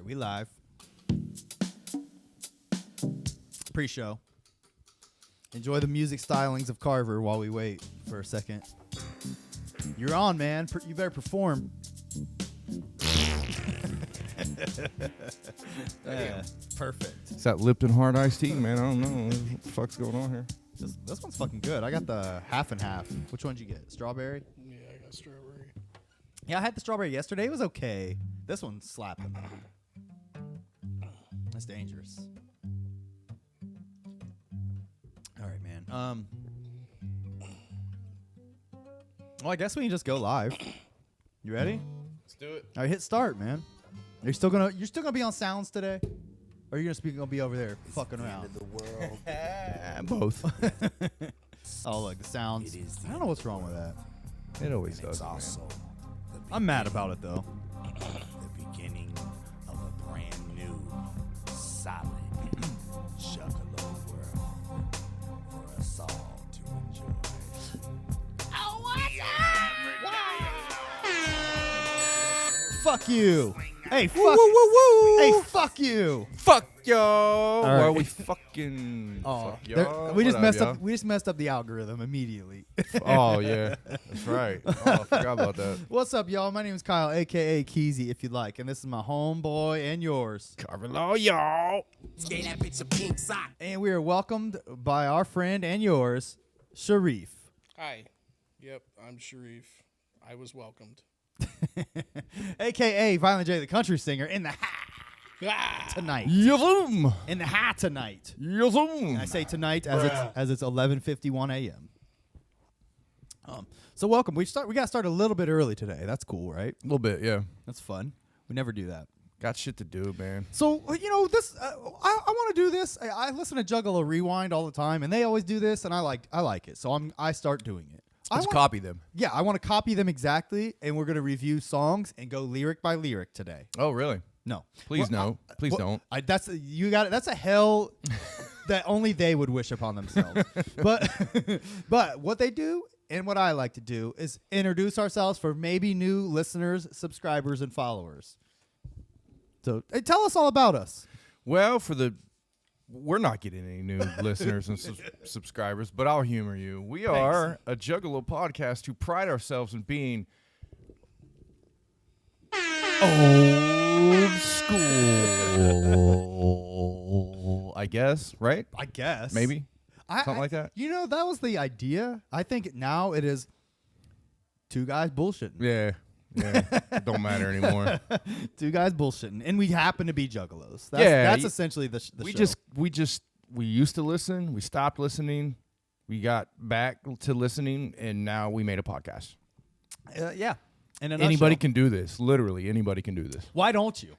right, we live. Pre-show. Enjoy the music stylings of Carver while we wait for a second. You're on, man. You better perform. Yeah, perfect. It's that Lipton Hard Iced Tea, man. I don't know what the fuck's going on here. This one's fucking good. I got the half and half. Which one did you get? Strawberry? Yeah, I got strawberry. Yeah, I had the strawberry yesterday. It was okay. This one's slapping. That's dangerous. All right, man. Well, I guess we can just go live. You ready? Let's do it. All right, hit start, man. You're still gonna be on sounds today, or you're gonna be over there fucking around? The world. Both. Oh, look, the sounds. I don't know what's wrong with that. It always It's does, man. also I'm mad about it though. the beginning of a brand new, solid Juggalo world for us all to enjoy. Fuck you. Hey, fuck. Woo, woo, woo. Hey, fuck you. Fuck y'all. right. Why are we fucking? Oh, fuck there- y'all. we just What messed up, up. We just messed up the algorithm immediately. Oh yeah, that's right. Oh, I forgot about that. What's up, y'all? My name is Kyle, aka Keezy, if you'd like, and this is my homeboy and yours. Carvalho, y'all. Gave that bitch a pink sock. And we are welcomed by our friend and yours, Sharif. Hi. Yep, I'm Sharif. I was welcomed. AKA Violent J, the country singer, in the tonight. Yum. In the hat tonight. Yum. I say tonight as it's 11:51 a.m. So welcome. We got started a little bit early today. That's cool, right? A little bit, yeah. That's fun. We never do that. Got shit to do, man. So this I want to do this. I listen to Juggalo Rewind all the time, and they always do this, and I like it. So I start doing it. Let's copy them. Yeah, I want to copy them exactly, and we're gonna review songs and go lyric by lyric today. Oh, really? No, Please no. Please don't. That's you got it. That's a hell that only they would wish upon themselves. but what they do and what I like to do is introduce ourselves for maybe new listeners, subscribers, and followers. So tell us all about us. Well, we're not getting any new listeners and subscribers, but I'll humor you. We are a Juggalo podcast who pride ourselves in being old school, I guess, right? I guess Maybe. Something like that? That was the idea. I think now it is two guys bullshitting. Yeah. It don't matter anymore. Two guys bullshitting. And we happen to be juggalos. That's essentially the show. We used to listen. We stopped listening. We got back to listening, and now we made a podcast. Yeah. In a Anybody nutshell. can do this. Literally, anybody can do this. Why don't you?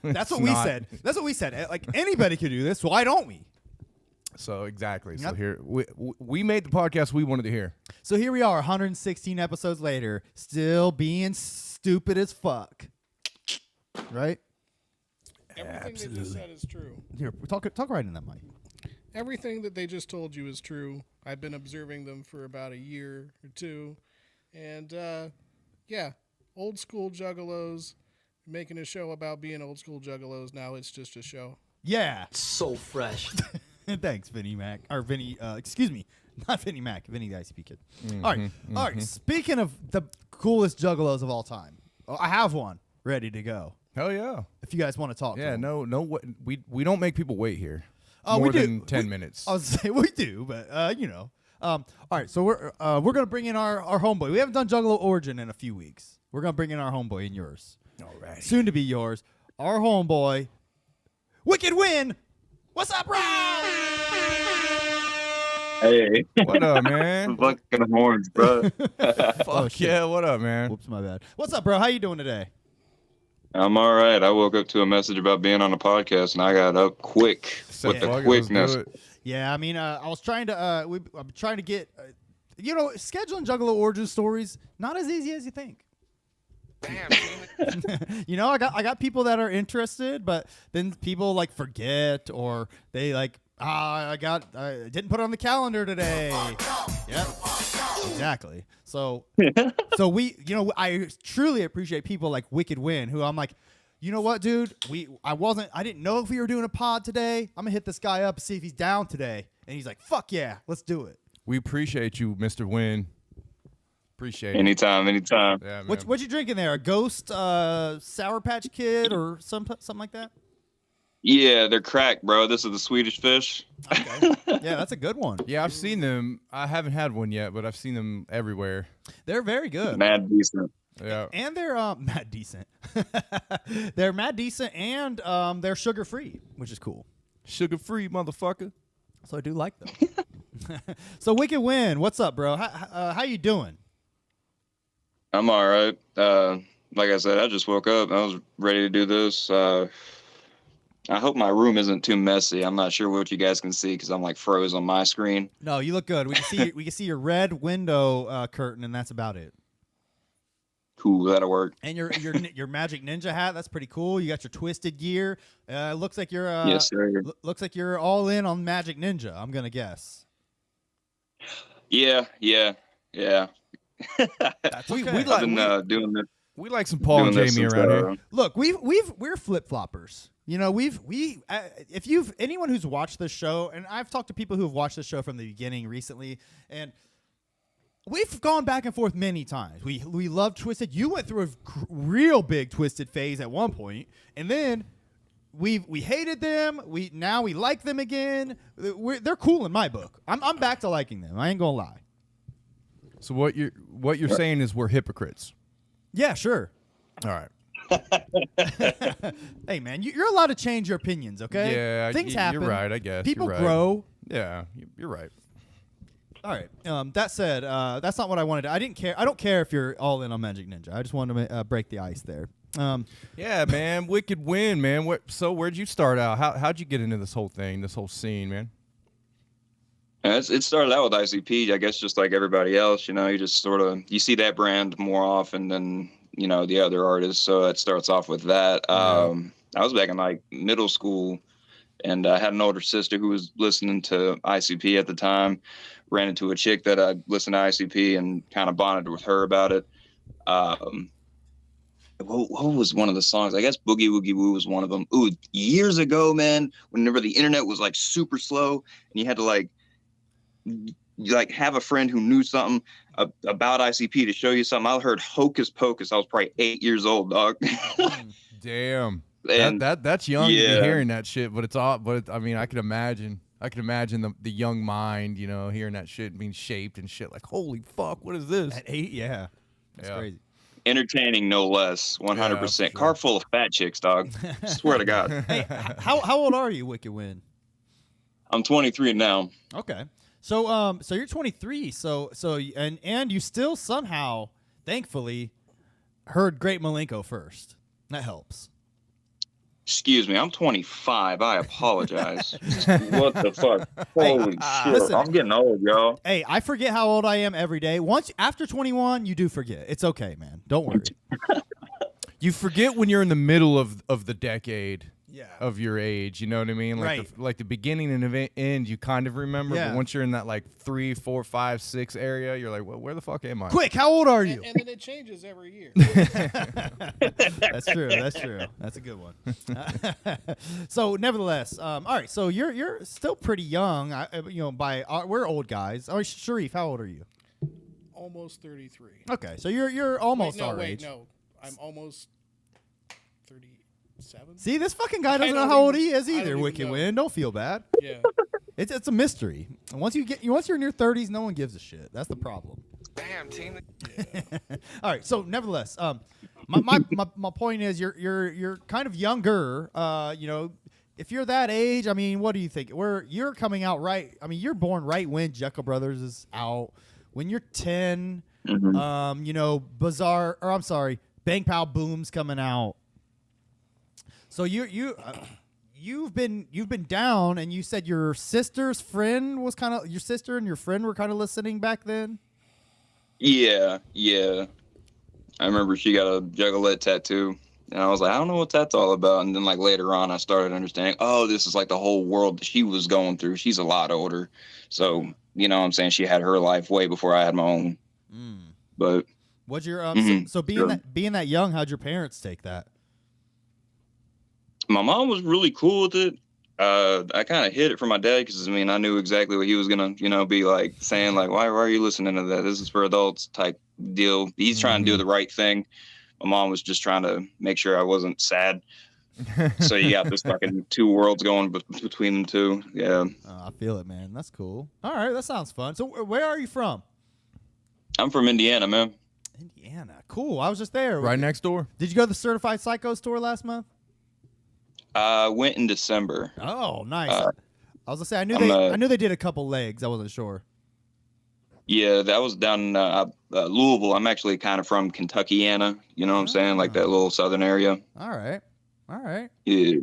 That's what we said. That's what we said. Like, anybody could do this. Why don't we? So exactly. So Yep. here we made the podcast we wanted to hear. So here we are, 116 episodes later, still being stupid as fuck. Right? Everything they just said is true. Here, talk right in that mic. Everything that they just told you is true. I've been observing them for about a year or two. And, yeah, old school juggalos, making a show about being old school juggalos. Now it's just a show. Yeah. So fresh. Thanks, Vinny Mac. Or Vinny, excuse me. Not Vinny Mac. Vinny the ICP kid. All right. Speaking of the coolest juggalos of all time, I have one ready to go. Hell yeah. If you guys want to talk. Yeah, to him. no, we don't make people wait here. We More do. than 10 minutes. I was say we do, but all right, so we're gonna bring in our homeboy. We haven't done Juggalo Origin in a few weeks. We're gonna bring in our homeboy and yours. All right. Soon to be yours. Our homeboy, Wicked Win. What's up, bro? Hey, What up, man? fucking horns, bro. Oh, shit. Yeah, what up, man? Whoops, my bad. What's up, bro? How you doing today? I'm all right. I woke up to a message about being on a podcast, and I got up quick with the Fuck it, let's quickness. do it. Yeah, I mean, I was trying to. I'm trying to get. Scheduling Juggalo Origin Stories not as easy as you think. Damn. I got people that are interested, but then people like forget or they like I didn't put it on the calendar today. Yep. Exactly. So we I truly appreciate people like Wicked Win who I'm like, you know what, dude? I didn't know if we were doing a pod today. I'm gonna hit this guy up and see if he's down today. And he's like, fuck yeah, let's do it. We appreciate you, Mr. Wynn. Appreciate it. Anytime. Yeah, man. What you drinking there? A Ghost Sour Patch Kid or something like that? Yeah, they're cracked, bro. This is the Swedish Fish. Okay. Yeah, that's a good one. Yeah, I've seen them. I haven't had one yet, but I've seen them everywhere. They're very good. Mad decent. Yeah. And they're mad decent. They're mad decent, and they're sugar free, which is cool. Sugar free, motherfucker. So I do like them. So Wicked Win, what's up, bro? How you doing? I'm all right. Like I said, I just woke up. I was ready to do this. I hope my room isn't too messy. I'm not sure what you guys can see because I'm like froze on my screen. No, you look good. We can see your red window curtain, and that's about it. Cool, that'll work. And your Magic Ninja hat, that's pretty cool. You got your twisted gear. Looks like you're Yes, sir. Looks like you're all in on Magic Ninja. I'm gonna guess. Yeah. That's okay. I've been doing this. We like some Paul and doing this Jamie since, uh, around here. Look, we're flip floppers. You know, if you've anyone who's watched this show, and I've talked to people who have watched this show from the beginning recently, and we've gone back and forth many times. We love Twisted. You went through a real big Twisted phase at one point, and then we hated them. Now we like them again. They're cool in my book. I'm back to liking them. I ain't gonna lie. So what you're saying is we're hypocrites. Yeah, sure. All right. Hey, man, you're allowed to change your opinions, okay? Yeah, things happen. You're right, I guess. People You're right. grow. Yeah, you're right. All right. That said, that's not what I wanted. I didn't care. I don't care if you're all in on Magic Ninja. I just wanted to break the ice there. Yeah, man, Wicked Win, man. Where'd you start out? How'd you get into this whole thing, this whole scene, man? It started out with ICP, I guess, just like everybody else. You know, you just sort of you see that brand more often than the other artists. So it starts off with that. I was back in like middle school, and I had an older sister who was listening to ICP at the time. Ran into a chick that I listened to ICP and kind of bonded with her about it. What was one of the songs? I guess Boogie Woogie Woo was one of them. Ooh, years ago, man, whenever the internet was like super slow and you had to like have a friend who knew something about ICP to show you something. I heard Hocus Pocus. I was probably 8 years old, dog. Damn. And that's young to yeah. be hearing that shit, but it's all. But I mean, I can imagine the young mind, hearing that shit being shaped and shit. Like, holy fuck, what is this? At 8, yeah. That's crazy. entertaining, no less. 100%. Yeah, Car full of fat chicks, dog. Swear to God. Hey, how old are you, Wicked Win? I'm 23 now. Okay. So you're 23. So and you still somehow, thankfully, heard Great Malenko first. That helps. Excuse me, I'm 25. I apologize. What the fuck? Holy shit. listen. I'm getting old, y'all. Hey, I forget how old I am every day. Once after 21, you do forget. It's okay, man. Don't worry. You forget when you're in the middle of the decade. Yeah. Of your age, you know what I mean? Like Right. the beginning and the end, you kind of remember. Yeah. But once you're in that like 3, 4, 5, 6 area, you're like, well, where the fuck am I? Quick, how old are you? And then it changes every year. That's true. That's true. That's a good one. So, nevertheless, all right. So you're still pretty young. We're old guys. Oh, Sharif, how old are you? Almost 33. Okay, so you're almost our age. No, I'm almost 37. See, this fucking guy doesn't know don't how old even- he is I don't either. even Wicked know. Win. Don't feel bad. Yeah. It's a mystery. And once you're in your 30s, no one gives a shit. That's the problem. Damn, team. All right. So, nevertheless, my point is you're kind of younger. If you're that age, I mean, what do you think? You're coming out right. I mean, you're born right when Jekyll Brothers is out. When you're 10, Bang Pow Boom's coming out. So you've been down, and you said your sister's friend was your sister and your friend were kind of listening back then. Yeah. I remember she got a Juggalette tattoo, and I was like, I don't know what that's all about. And then like later on, I started understanding, oh, this is like the whole world that she was going through. She's a lot older. So, you know what I'm saying? She had her life way before I had my own. But What's your Mhm. so being Sure. that young, how'd your parents take that? My mom was really cool with it. I kind of hid it from my dad because I mean I knew exactly what he was gonna be like saying like why are you listening to that? This is for adults type deal. He's trying to do the right thing. My mom was just trying to make sure I wasn't sad. So you got this fucking two worlds going between them two. Yeah. I feel it, man. That's cool. All right, that sounds fun. So where are you from? I'm from Indiana, man. Indiana. Cool. I was just there. Right next door. Did you go to the Certified Psycho store last month? Went in December. Oh, nice. I was gonna say I knew they did a couple legs. I wasn't sure. Yeah, that was down in Louisville. I'm actually kind of from Kentuckiana. You know what I'm saying? Like that little southern area. All right. Yeah.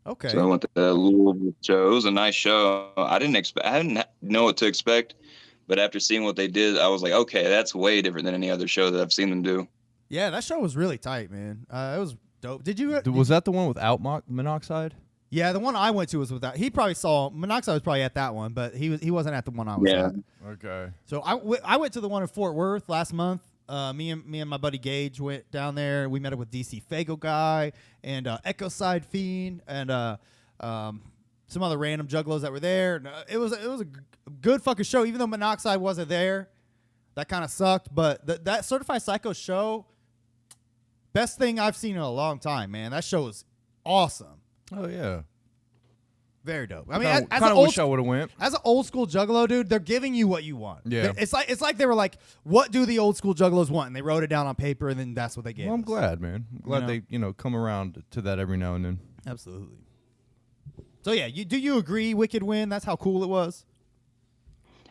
Okay. So I went to the Louisville show. It was a nice show. I didn't know what to expect, but after seeing what they did, I was like, okay, that's way different than any other show that I've seen them do. Yeah, that show was really tight, man. It was dope. Was that the one without monoxide? Yeah, the one I went to was without. He probably saw Monoxide was probably at that one, but he wasn't at the one I was at. Okay. So I went to the one in Fort Worth last month. Me and my buddy Gage went down there. We met up with DC Fago guy and Echo Side Fiend and some other random juggalos that were there. And, it was a good fucking show, even though Monoxide wasn't there. That kind of sucked, but that Certified Psycho show, best thing I've seen in a long time, man. That show was awesome. Oh yeah. Very dope. I mean, kind of wish I would have went. As an old school juggalo, dude, they're giving you what you want. Yeah. It's like they were like, what do the old school juggalos want? And they wrote it down on paper, and then that's what they gave Well, I'm us. glad, man. I'm glad they come around to that every now and then. Absolutely. So yeah, do you agree? Wicked win. That's how cool it was.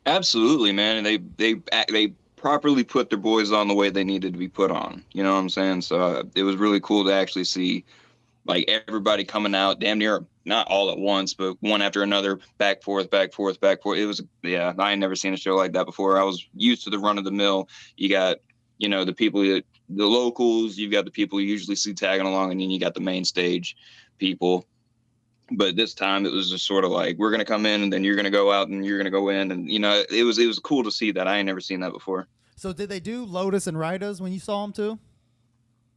Absolutely, man. And they properly put their boys on the way they needed to be put on. You know what I'm saying? So it was really cool to actually see like everybody coming out damn near not all at once, but one after another, back, forth. It was, I ain't never seen a show like that before. I was used to the run of the mill. You got, the people, the locals, you've got the people you usually see tagging along, and then you got the main stage people. But this time it was just sort of like, we're going to come in and then you're going to go out and you're going to go in. And, it was cool to see that. I ain't never seen that before. So did they do Lotus and Rydas when you saw them too?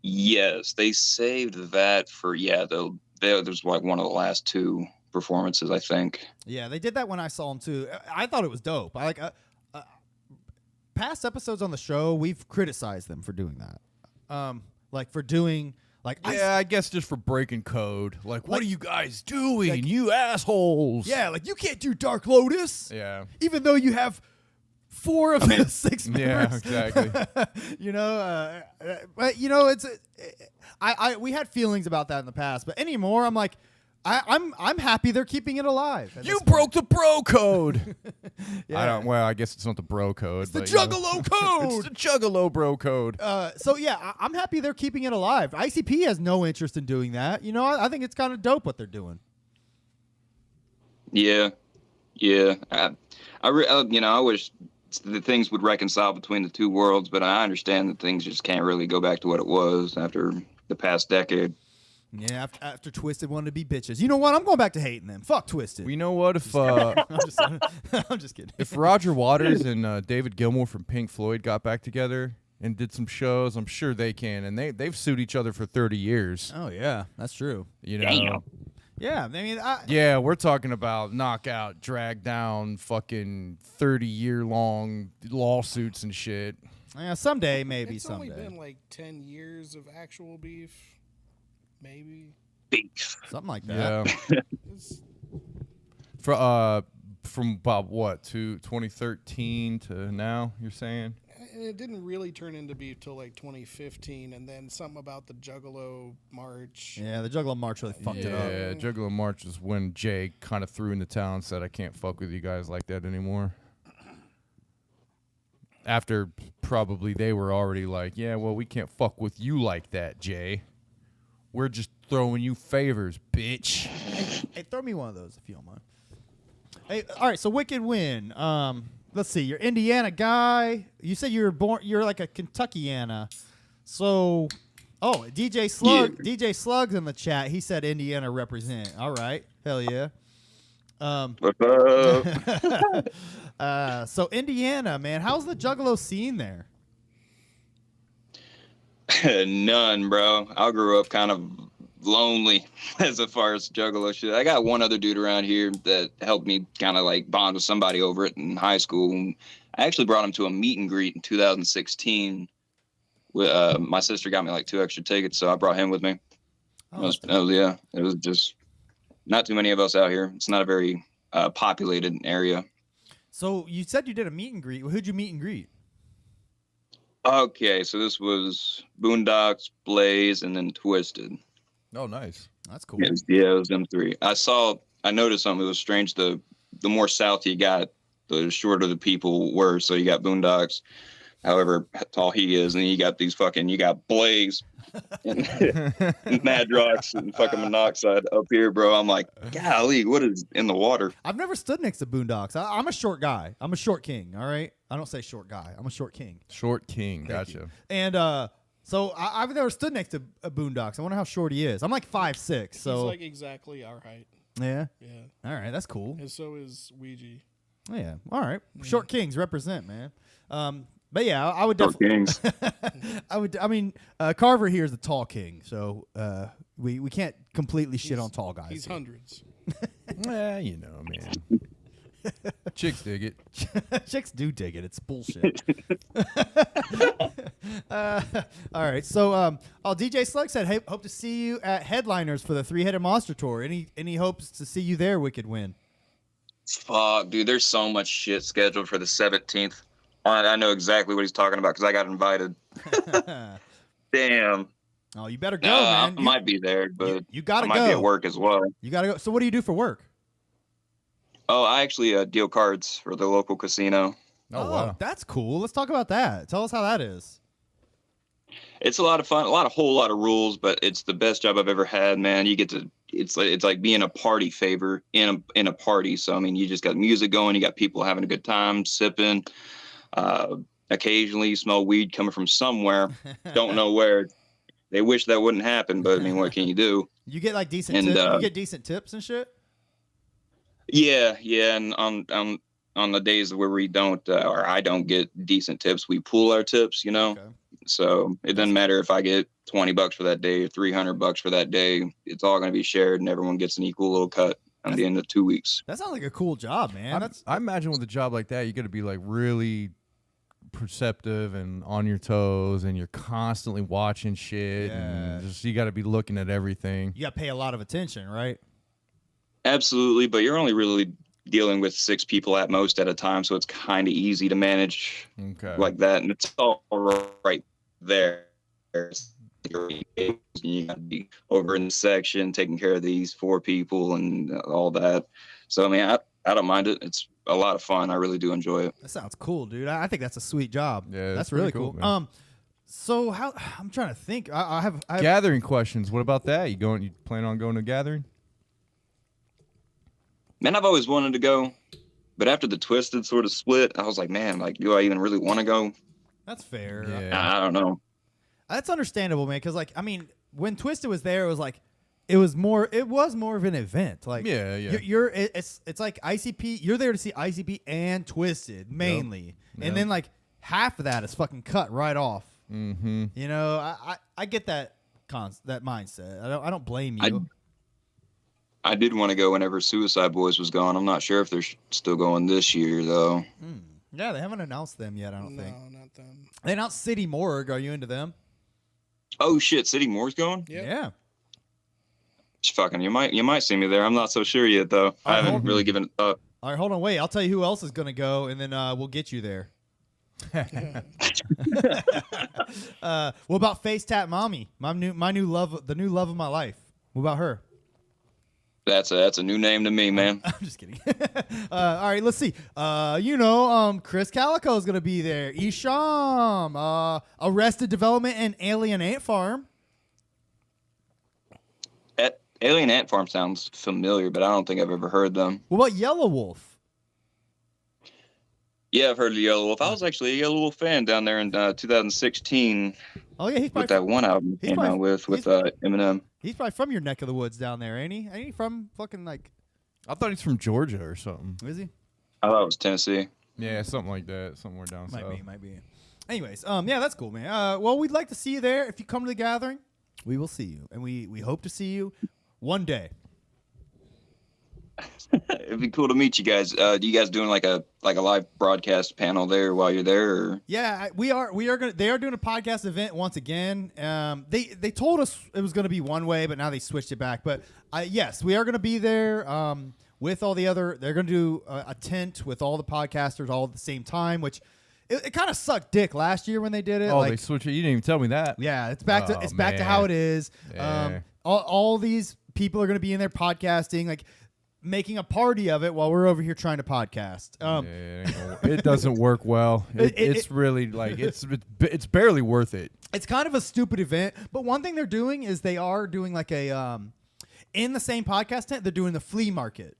Yes, they saved that for, there's like one of the last two performances, I think. Yeah, they did that when I saw them too. I thought it was dope. I like past episodes on the show, we've criticized them for doing that. Like for doing like I guess just for breaking code. Like what are you guys doing? Like, you assholes. Yeah, like you can't do Dark Lotus. Yeah. Even though you have 4 of the 6 members. Yeah, exactly. But it's we had feelings about that in the past, but anymore I'm like I'm happy they're keeping it alive. You broke the bro code. Yeah. I guess it's not the bro code. It's the Juggalo code. It's the Juggalo bro code. So yeah, I'm happy they're keeping it alive. ICP has no interest in doing that. I think it's kind of dope what they're doing. Yeah. I wish the things would reconcile between the two worlds, but I understand that things just can't really go back to what it was after the past decade. Yeah, after Twisted wanted to be bitches. You know what? I'm going back to hating them. Fuck Twisted. You know what? If I'm just kidding. If Roger Waters and David Gilmour from Pink Floyd got back together and did some shows, I'm sure they can. And they've sued each other for 30 years. Oh yeah, that's true. Damn. Yeah, I mean, yeah, we're talking about knockout, drag down, fucking 30-year-long lawsuits and shit. Yeah, someday, maybe it's someday. It's only been like 10 years of actual beef, maybe. Beef. Something like that. Yeah. From about what, to 2013 to now, you're saying? And it didn't really turn into beef till like 2015, and then something about the Juggalo March. Yeah, the Juggalo March really fucked it up. Yeah, Juggalo March is when Jay kind of threw in the towel and said, I can't fuck with you guys like that anymore. After probably they were already like, yeah, well, we can't fuck with you like that, Jay. We're just throwing you favors, bitch. Hey, throw me one of those if you don't mind. Hey, all right, so Wicked win. Let's see, you're Indiana guy. You said you're like a Kentuckiana. So, DJ Slug's in the chat. He said Indiana represent. All right, hell yeah. What's up? So Indiana, man, how's the Juggalo scene there? None, bro. I grew up kind of lonely as far as Juggalo shit. I got one other dude around here that helped me kind of like bond with somebody over it in high school. I actually brought him to a meet and greet in 2016. My sister got me like 2 extra tickets, so I brought him with me. Yeah, it was just not too many of us out here. It's not a very populated area. So you said you did a meet and greet. Who'd you meet and greet? Okay, so this was Boondocks, Blaze, and then Twisted. Oh, nice. That's cool. It was them three. I noticed something. It was strange. The more south you got, the shorter the people were. So you got Boondocks, however tall he is, and you got Blaze and Madrox and fucking Monoxide up here, bro. I'm like, golly, what is in the water? I've never stood next to Boondocks. I'm a short guy. I'm a short king. All right. I don't say short guy. I'm a short king. Short king. Thank Gotcha. you. And so I've never stood next to a Boondocks. I wonder how short he is. I'm like 5'6". So He's like exactly our height. yeah. Yeah. All right. That's cool. And so is Ouija. Yeah. All right. Short kings represent, man. But yeah, I would Short definitely. kings. I mean, Carver here is the tall king, so we can't completely shit on tall guys. He's here. hundreds. You know, man. Chicks dig it. Chicks do dig it. It's bullshit. All right. So, DJ Slug said, "Hey, hope to see you at Headliners for the Three-Headed Monster Tour. Any hopes to see you there, Wicked Win?" Fuck, dude, there's so much shit scheduled for the 17th. I know exactly what he's talking about because I got invited. Damn. Oh, you better go, man. I might be there, but you gotta I might be at work as well. You gotta go. So, what do you do for work? Oh, I actually deal cards for the local casino. Oh, wow. That's cool. Let's talk about that. Tell us how that is. It's a lot of fun, whole lot of rules, but it's the best job I've ever had, man. You get to, it's like being a party favor in a party. So, I mean, you just got music going, you got people having a good time, sipping. Occasionally you smell weed coming from somewhere. Don't know where. They wish that wouldn't happen, but I mean, what can you do? You get like decent tips? You get decent tips and shit? Yeah. And on the days where we don't, or I don't get decent tips, we pool our tips, you know? Okay. So it doesn't matter if I get $20 for that day or $300 for that day. It's all going to be shared and everyone gets an equal little cut at the end of 2 weeks. That sounds like a cool job, man. I imagine with a job like that, you got to be like really perceptive and on your toes, and you're constantly watching shit. Yeah. And just you got to be looking at everything. You got to pay a lot of attention, right? Absolutely, but you're only really dealing with 6 people at most at a time, so it's kind of easy to manage like that, and it's all right there. You got to be over in the section taking care of these 4 people and all that. So I mean, I don't mind it. It's a lot of fun. I really do enjoy it. That sounds cool, dude. I think that's a sweet job. Yeah, that's really cool. man. So how I'm trying to think. I have gathering questions. What about that? You plan on going to gathering? Man, I've always wanted to go, but after the Twisted sort of split, I was like, man, like, do I even really want to go? That's fair. Yeah. I don't know. That's understandable, man. Because like, I mean, when Twisted was there, it was more of an event. Like, yeah. It's like ICP. You're there to see ICP and Twisted mainly, and then like half of that is fucking cut right off. Mm-hmm. You know, I get that that mindset. I don't blame you. I did want to go whenever Suicide Boys was gone. I'm not sure if they're still going this year though. Yeah, they haven't announced them yet. I don't think. No, not them. They announced City Morgue. Are you into them? Oh shit, City Moore's going? Yep. Yeah. Fucking, you might see me there. I'm not so sure yet though. I haven't really given it up. All right, hold on, wait. I'll tell you who else is gonna go, and then we'll get you there. What about Face Tap Mommy? My new love, the new love of my life. What about her? That's a new name to me, man. I'm just kidding. All right, let's see. Chris Calico is gonna be there. Isham, Arrested Development, and Alien Ant Farm. Alien Ant Farm sounds familiar, but I don't think I've ever heard them. What about Yellow Wolf? Yeah, I've heard of Yellow Wolf. I was actually a Yellow Wolf fan down there in 2016. Oh yeah, he's probably with that one album he came out with Eminem. He's probably from your neck of the woods down there, ain't he? Ain't he from fucking like? I thought he's from Georgia or something. Is he? I thought it was Tennessee. Yeah, something like that. Somewhere down south. Might be. Anyways, yeah, that's cool, man. Well, we'd like to see you there if you come to the gathering. we will see you, and we hope to see you one day. It'd be cool to meet you guys. Do you guys doing like a live broadcast panel there while you're there? Or? Yeah, we are gonna. They are doing a podcast event once again. They told us it was gonna be one way, but now they switched it back. But yes, we are gonna be there. With all the other, they're gonna do a tent with all the podcasters all at the same time, which it kind of sucked dick last year when they did it. Oh, like, they switched it. You didn't even tell me that. yeah, it's back to back to how it is. Yeah. All these people are gonna be in there podcasting, like making a party of it while we're over here trying to podcast. It doesn't work well. It's really like it's barely worth it. It's kind of a stupid event, but one thing they're doing is they are doing like a in the same podcast tent, they're doing the flea market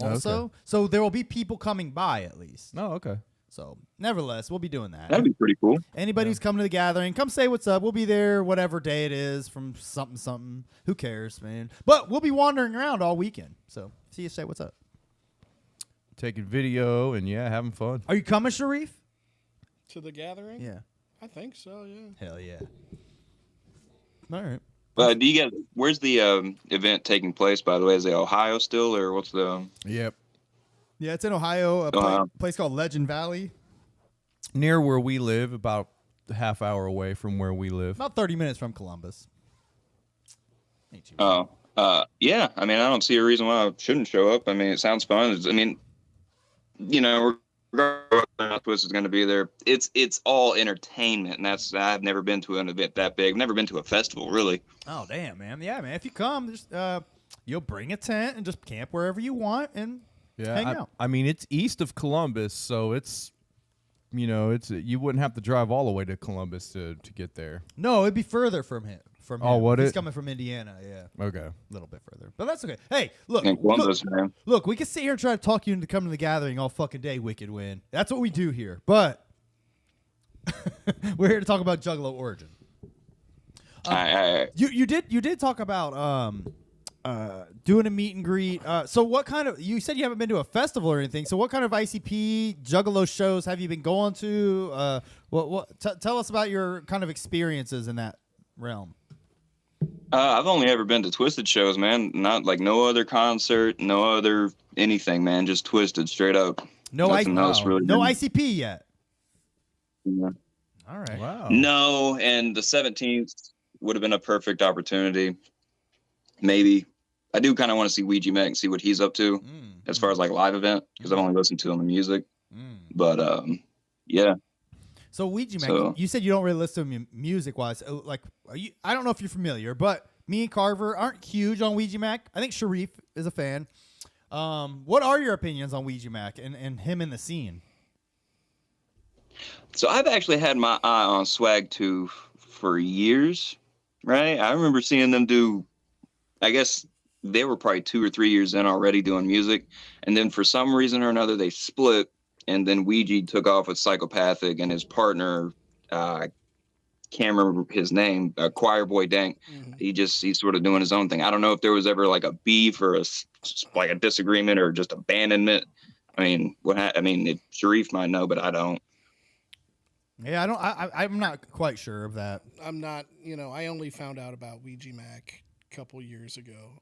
also. Okay. So there will be people coming by at least. Oh, okay. So nevertheless, we'll be doing that. That'd be pretty cool. Anybody who's coming to the gathering, come say what's up. We'll be there whatever day it is from something. Who cares, man? But we'll be wandering around all weekend. So see you say what's up. Taking video and having fun. Are you coming, Sharif? To the gathering? Yeah. I think so, yeah. Hell yeah. All right. Do you guys? Where's the event taking place? By the way, is it Ohio still, or what's the? Yep. Yeah, it's in Ohio, a place called Legend Valley. Near where we live, about a half hour away from where we live. About 30 minutes from Columbus. Ain't too bad. Yeah. I mean, I don't see a reason why I shouldn't show up. I mean, it sounds fun. I mean, regardless of how Twist is going to be there, it's all entertainment, and I've never been to an event that big. I've never been to a festival, really. Oh, damn, man. Yeah, man. If you come, just you'll bring a tent and just camp wherever you want and hang out. I mean, it's east of Columbus, so it's you wouldn't have to drive all the way to Columbus to get there. No, it'd be further from him. Oh, would He's it? coming from Indiana, yeah. Okay. A little bit further. But that's okay. Hey, look. In Columbus, man. Look, we can sit here and try to talk you into coming to the gathering all fucking day, Wicked Win. That's what we do here. But we're here to talk about Juggalo Origin. You did talk about doing a meet and greet. So what kind of, you said you haven't been to a festival or anything. So what kind of ICP Juggalo shows have you been going to? Tell us about your kind of experiences in that realm. I've only ever been to Twisted shows, man. Not like no other concert, no other anything, man. Just Twisted, straight up. Nothing else really. No ICP yet. Yeah. All right. Wow. No, and the 17th would have been a perfect opportunity. Maybe. I do kind of want to see Ouija Mac and see what he's up to as far as like live event, because I've only listened to him in music. But yeah. So Ouija Mac, you said you don't really listen to him music-wise. Like, I don't know if you're familiar, but me and Carver aren't huge on Ouija Mac. I think Sharif is a fan. What are your opinions on Ouija Mac and him in the scene? So I've actually had my eye on Swag 2 for years, right? I remember seeing them do, I guess they were probably 2 or 3 years in already doing music. And then for some reason or another, they split. And then Ouija took off with Psychopathic, and his partner, can't remember his name, Choir Boy Dank. He's sort of doing his own thing. I don't know if there was ever like a beef or a disagreement or just abandonment. I mean, if Sharif might know, but I don't. Yeah, I'm not quite sure of that. I'm not, I only found out about Ouija Mac a couple years ago,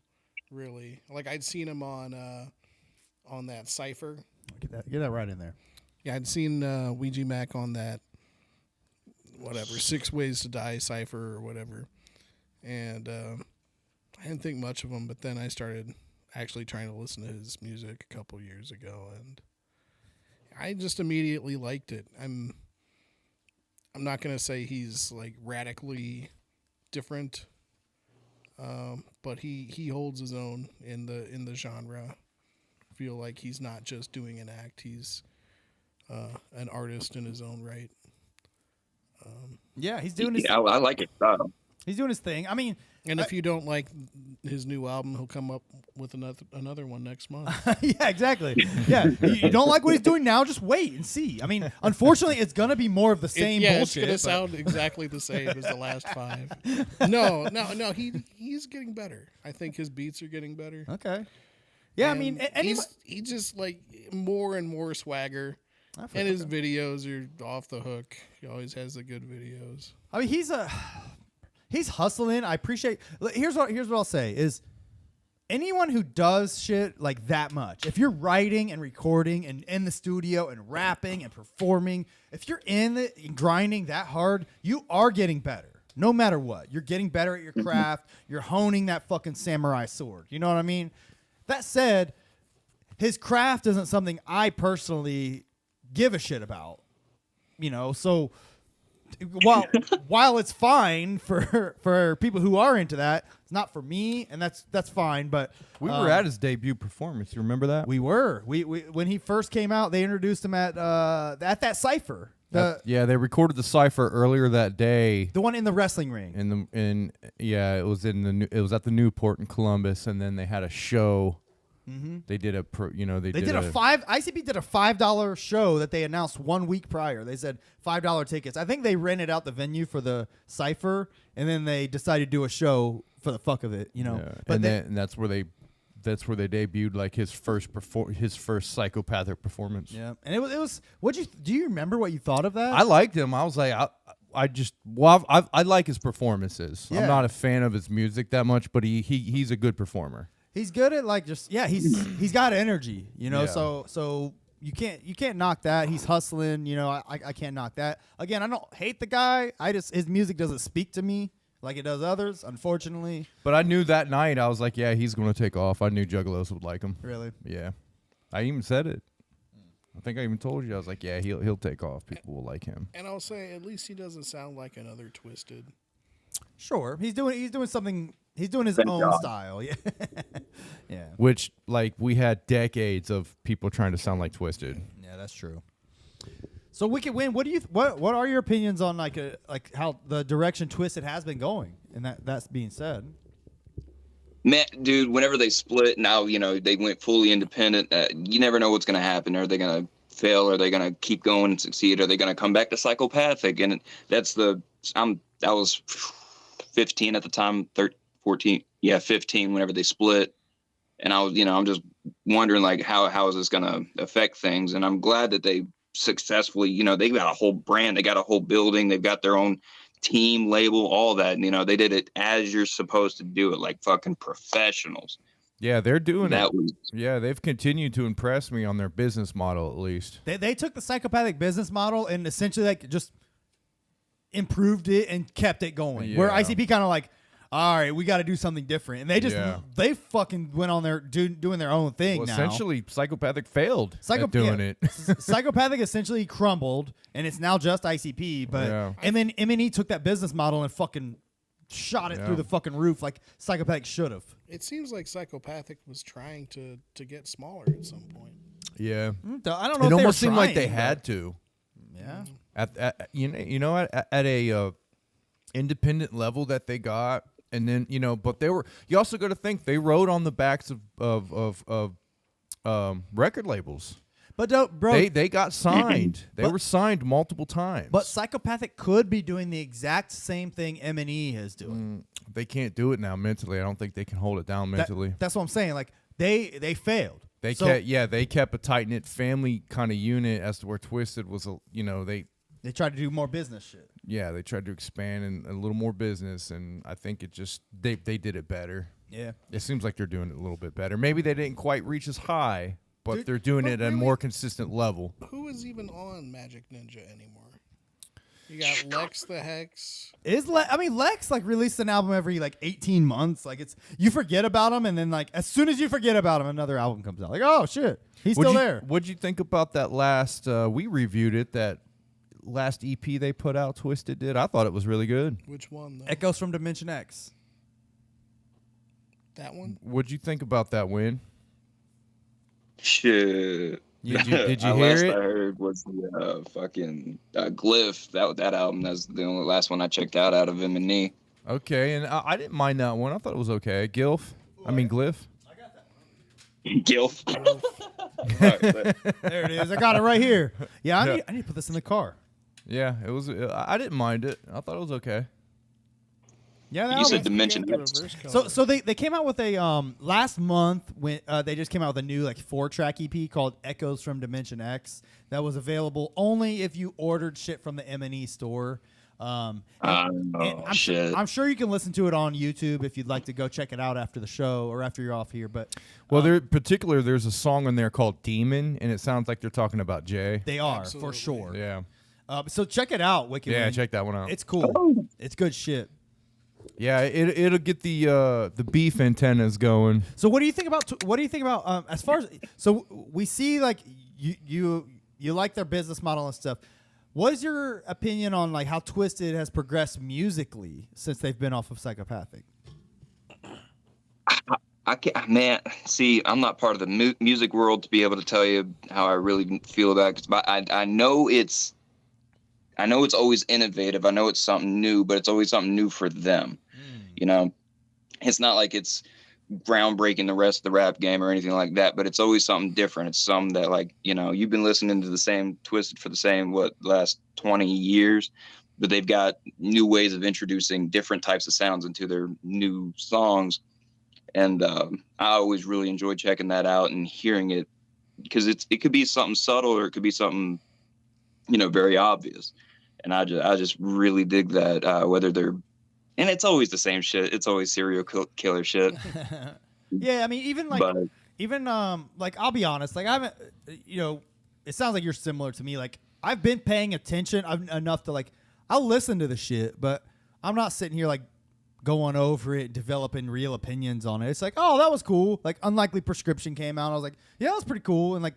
really. Like, I'd seen him on that Cypher. Get that right in there. Yeah, I'd seen Ouija Mac on that, 6 Ways to Die Cypher or whatever. And I didn't think much of him, but then I started actually trying to listen to his music a couple years ago, and I just immediately liked it. I'm not going to say he's like radically different, but he holds his own in the genre. Feel like he's not just doing an act; he's an artist in his own right. Yeah, he's doing his. Yeah, I like his style. He's doing his thing. I mean, and if you don't like his new album, he'll come up with another one next month. Yeah, exactly. Yeah, you don't like what he's doing now? Just wait and see. I mean, unfortunately, it's gonna be more of the same bullshit. It's gonna sound exactly the same as the last 5. No. He's getting better. I think his beats are getting better. Okay. Yeah, and I mean, he's just like more and more swagger, and his videos are off the hook. He always has the good videos. I mean, he's hustling. I appreciate. Here's what I'll say is, anyone who does shit like that much, if you're writing and recording and in the studio and rapping and performing, if you're in it and grinding that hard, you are getting better. No matter what, you're getting better at your craft. You're honing that fucking samurai sword. You know what I mean? That said, his craft isn't something I personally give a shit about. You know, so while it's fine for people who are into that, it's not for me, and that's fine. But we were at his debut performance. You remember that? We were. We when he first came out, they introduced him at that Cypher. They recorded the Cypher earlier that day. The one in the wrestling ring. It was at the Newport in Columbus, and then they had a show. Mm-hmm. They did ICP did a $5 show that they announced 1 week prior. They said $5 tickets. I think they rented out the venue for the Cypher, and then they decided to do a show for the fuck of it. You know, but that's where they debuted like his first psychopathic performance. Yeah, and it was. Do you remember what you thought of that? I liked him. I was like, I like his performances. Yeah. I'm not a fan of his music that much, but he's a good performer. He's good at he's got energy, you know. Yeah. So you can't knock that. He's hustling, you know. I can't knock that. Again, I don't hate the guy. His music doesn't speak to me like it does others, unfortunately. But I knew that night, I was like, yeah, he's going to take off. I knew Juggalos would like him. Really? Yeah. I even said it. I think I even told you. I was like, yeah, he'll take off. People will like him. And I'll say, at least he doesn't sound like another Twisted. Sure, he's doing something. He's doing his own style. Yeah. Yeah. Which, like, we had decades of people trying to sound like Twisted. Yeah, that's true. So Wicked Win, what are your opinions on like how the direction Twisted has been going? And that's being said. Man, dude, whenever they split, now, you know, they went fully independent. You never know what's going to happen. Are they going to fail? Are they going to keep going and succeed? Are they going to come back to psychopathic? And I was 15 at the time, 14, 15 whenever they split. And I'm just wondering, like, how is this going to affect things? And I'm glad that they successfully, you know, they got a whole brand, they got a whole building, they've got their own team label, all that. And, you know, they did it as you're supposed to do it, like fucking professionals. Yeah, they're doing that. Yeah, they've continued to impress me on their business model, at least. They took the psychopathic business model and essentially like just improved it and kept it going. Yeah. Where ICP kind of like, all right, we got to do something different, and they fucking went on their doing their own thing. Well, now essentially, Psychopathic failed at doing it. Psychopathic essentially crumbled, and it's now just ICP. But and then M&E took that business model and fucking shot it through the fucking roof like Psychopathic should have. It seems like Psychopathic was trying to get smaller at some point. Yeah, I don't know. It if almost they were seemed like they trying, had to. Yeah. At a independent level that they got. And then, you know, but you also got to think they rode on the backs of record labels. But bro, they got signed. They were signed multiple times. But Psychopathic could be doing the exact same thing M&E is doing. They can't do it now mentally. I don't think they can hold it down mentally. That's what I'm saying. Like they failed. They kept a tight knit family kind of unit as to where Twisted was. They tried to do more business shit. Yeah, they tried to expand and a little more business, and I think it just they did it better. Yeah, it seems like they're doing it a little bit better. Maybe they didn't quite reach as high, but they're doing it at a more consistent level. Who is even on Magic Ninja anymore? You got Lex the Hex. Lex like released an album every like 18 months. Like you forget about him, and then like as soon as you forget about him, another album comes out. Like, oh shit, he's still there. What'd you think about that last? We reviewed it. That last EP they put out, Twisted did. I thought it was really good. Which one? Though? Echoes from Dimension X. That one. What'd you think about that, Win? Shit. Did you hear last it? I heard was the fucking Glyph. That album. That's the only last one I checked out of M&E. Okay, and I didn't mind that one. I thought it was okay. Glyph. I got that one. Gilf. There it is. I got it right here. Yeah, I need to put this in the car. Yeah, it was. I didn't mind it. I thought it was okay. Yeah, you said Dimension X. So they came out with a last month when they just came out with a new like 4-track EP called Echoes from Dimension X that was available only if you ordered shit from the M&E store. And Shit. I'm sure you can listen to it on YouTube if you'd like to go check it out after the show or after you're off here. But Well, there's a song in there called "Demon," and it sounds like they're talking about Jay. they are Absolutely. for sure. Yeah, So check it out, Wicked. yeah, Wing. check that one out. It's cool. It's good shit. Yeah, it'll get the beef antennas going. So what do you think about as far as so we see like you like their business model and stuff. What is your opinion on like how Twisted has progressed musically since they've been off of Psychopathic? I can't, man. See, I'm not part of the music world to be able to tell you how I really feel about it. But I know it's always innovative. I know it's something new, but it's always something new for them. You know, it's not like it's groundbreaking the rest of the rap game or anything like that, but it's always something different. It's something that, like, you know, you've been listening to the same Twisted for the same last 20 years, but they've got new ways of introducing different types of sounds into their new songs. And I always really enjoy checking that out and hearing it, because it could be something subtle or it could be something, you know, very obvious. And I just really dig that, whether they're, and it's always the same shit. It's always serial killer shit. Yeah, I mean, even like I'll be honest, like I haven't, you know, it sounds like you're similar to me. Like I've been paying attention enough to like I'll listen to the shit, but I'm not sitting here like going over it, developing real opinions on it. It's like, oh, that was cool. Like Unlikely Prescription came out, and I was like, yeah, that was pretty cool, and like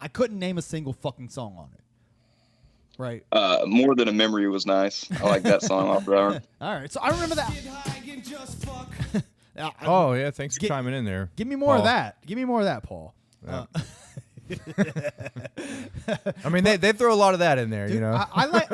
I couldn't name a single fucking song on it. Right. More Than a Memory was nice. I like that song off there. All right. So I remember that. Oh yeah, thanks for chiming in there. Give me more of Paul. that. Give me more of that, Paul. Yeah. I mean, they throw a lot of that in there, Dude, you know. I like.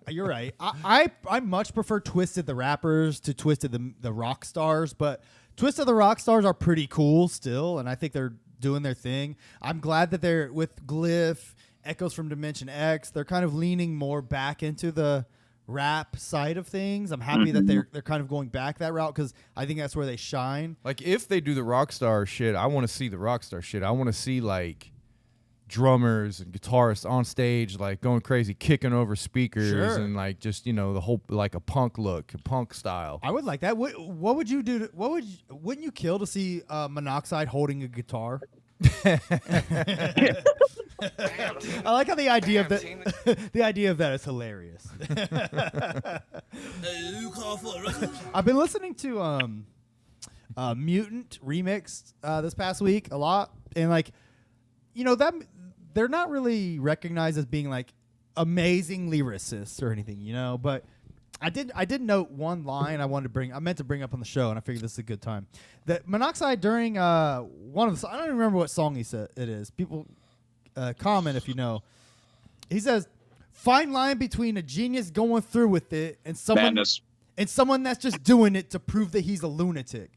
You're right. I much prefer Twisted the rappers to Twisted the rock stars, but Twisted the rock stars are pretty cool still, and I think they're doing their thing. I'm glad that they're with Glyph, Echoes from Dimension X. They're kind of leaning more back into the rap side of things. I'm happy that they're kind of going back that route because I think that's where they shine. Like if they do the rockstar shit, I want to see the rockstar shit. I want to see like drummers and guitarists on stage, like going crazy, kicking over speakers, Sure. and like just, you know, the whole like a punk look, a punk style. I would like that. What would you do? Wouldn't you kill to see Monoxide holding a guitar? I like how the idea of that the idea of that is hilarious. I've been listening to Mutant remix this past week a lot, and like, you know, that they're not really recognized as being like amazing lyricists or anything, you know, but I did note one line I meant to bring up on the show, and I figured this is a good time. That Monoxide during one of the, I don't even remember what song he said it is. People comment if you know. He says, "Fine line between a genius going through with it and someone that's just doing it to prove that he's a lunatic."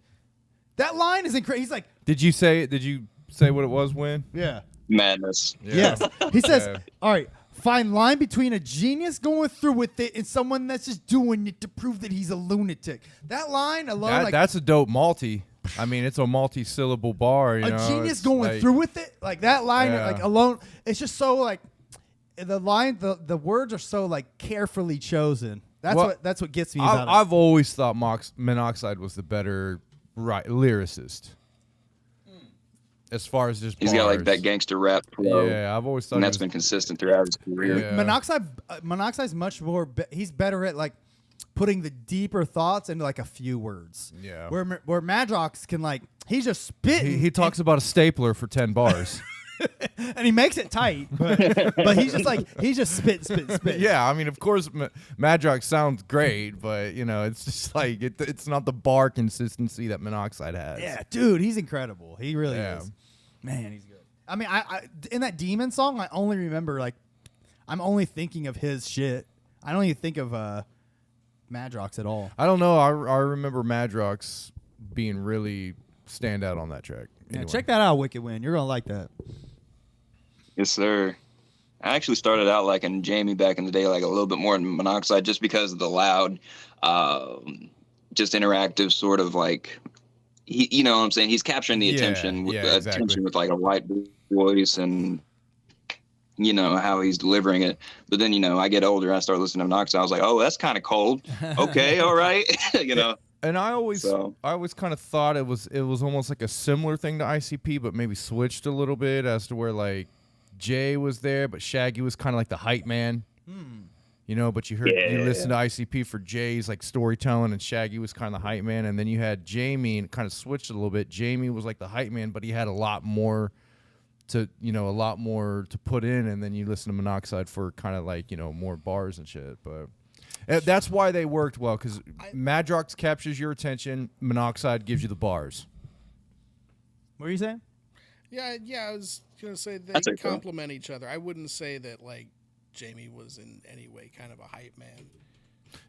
That line is incredible. He's like, Did you say what it was, Win? yeah. Madness. Yeah. Yes. He says, Yeah. all right, fine line between a genius going through with it and someone that's just doing it to prove that he's a lunatic. That line alone, That's a dope multi. I mean, it's a multi-syllable bar. You know, genius it's going like, through with it, like that line, Yeah. like alone, it's just so like the line, the words are so like carefully chosen. That's Well, that's what gets me about it. I've always thought Monoxide was the better lyricist. As far as just He's got like bars. that gangster rap flow. Yeah, I've always thought And he that's was- been consistent throughout his career. Yeah. Monoxide's much more. He's better at like putting the deeper thoughts into like a few words. Yeah. Where Madrox can like he's just spitting. He talks about a stapler for 10 bars. and he makes it tight, but he's just like spit. Yeah, I mean, of course, Madrox sounds great, but you know, it's just like it's not the bar consistency that Monoxide has. Yeah, dude, he's incredible. He really Yeah. is. Man, he's good. I mean, I in that Demon song, I only remember like I'm only thinking of his shit. I don't even think of Madrox at all. I don't know. I remember Madrox being really stand out on that track. Yeah, Anyway. check that out, Wicked Win. You're gonna like that. Yes, sir. I actually started out liking Jamie back in the day, like a little bit more than Monoxide, just because of the loud, just interactive sort of like, you know what I'm saying? He's capturing the attention with exactly. attention with like a light voice, and you know, how he's delivering it. But then, you know, I get older, I start listening to Monoxide. I was like, oh, that's kind of cold. Okay, all right, you know. And I always So. kind of thought it was almost like a similar thing to ICP, but maybe switched a little bit as to where like Jay was there, but Shaggy was kind of like the hype man. You know, but you listen to ICP for Jay's like storytelling, and Shaggy was kind of the hype man, and then you had Jamie, and it kind of switched a little bit. Jamie was like the hype man, but he had a lot more to put in, and then you listen to Monoxide for kind of like, you know, more bars and shit. But that's why they worked well, because Madrox captures your attention, Monoxide gives you the bars. What are you saying? Yeah, I was gonna say they That's okay. complement each other. I wouldn't say that like Jamie was in any way kind of a hype man.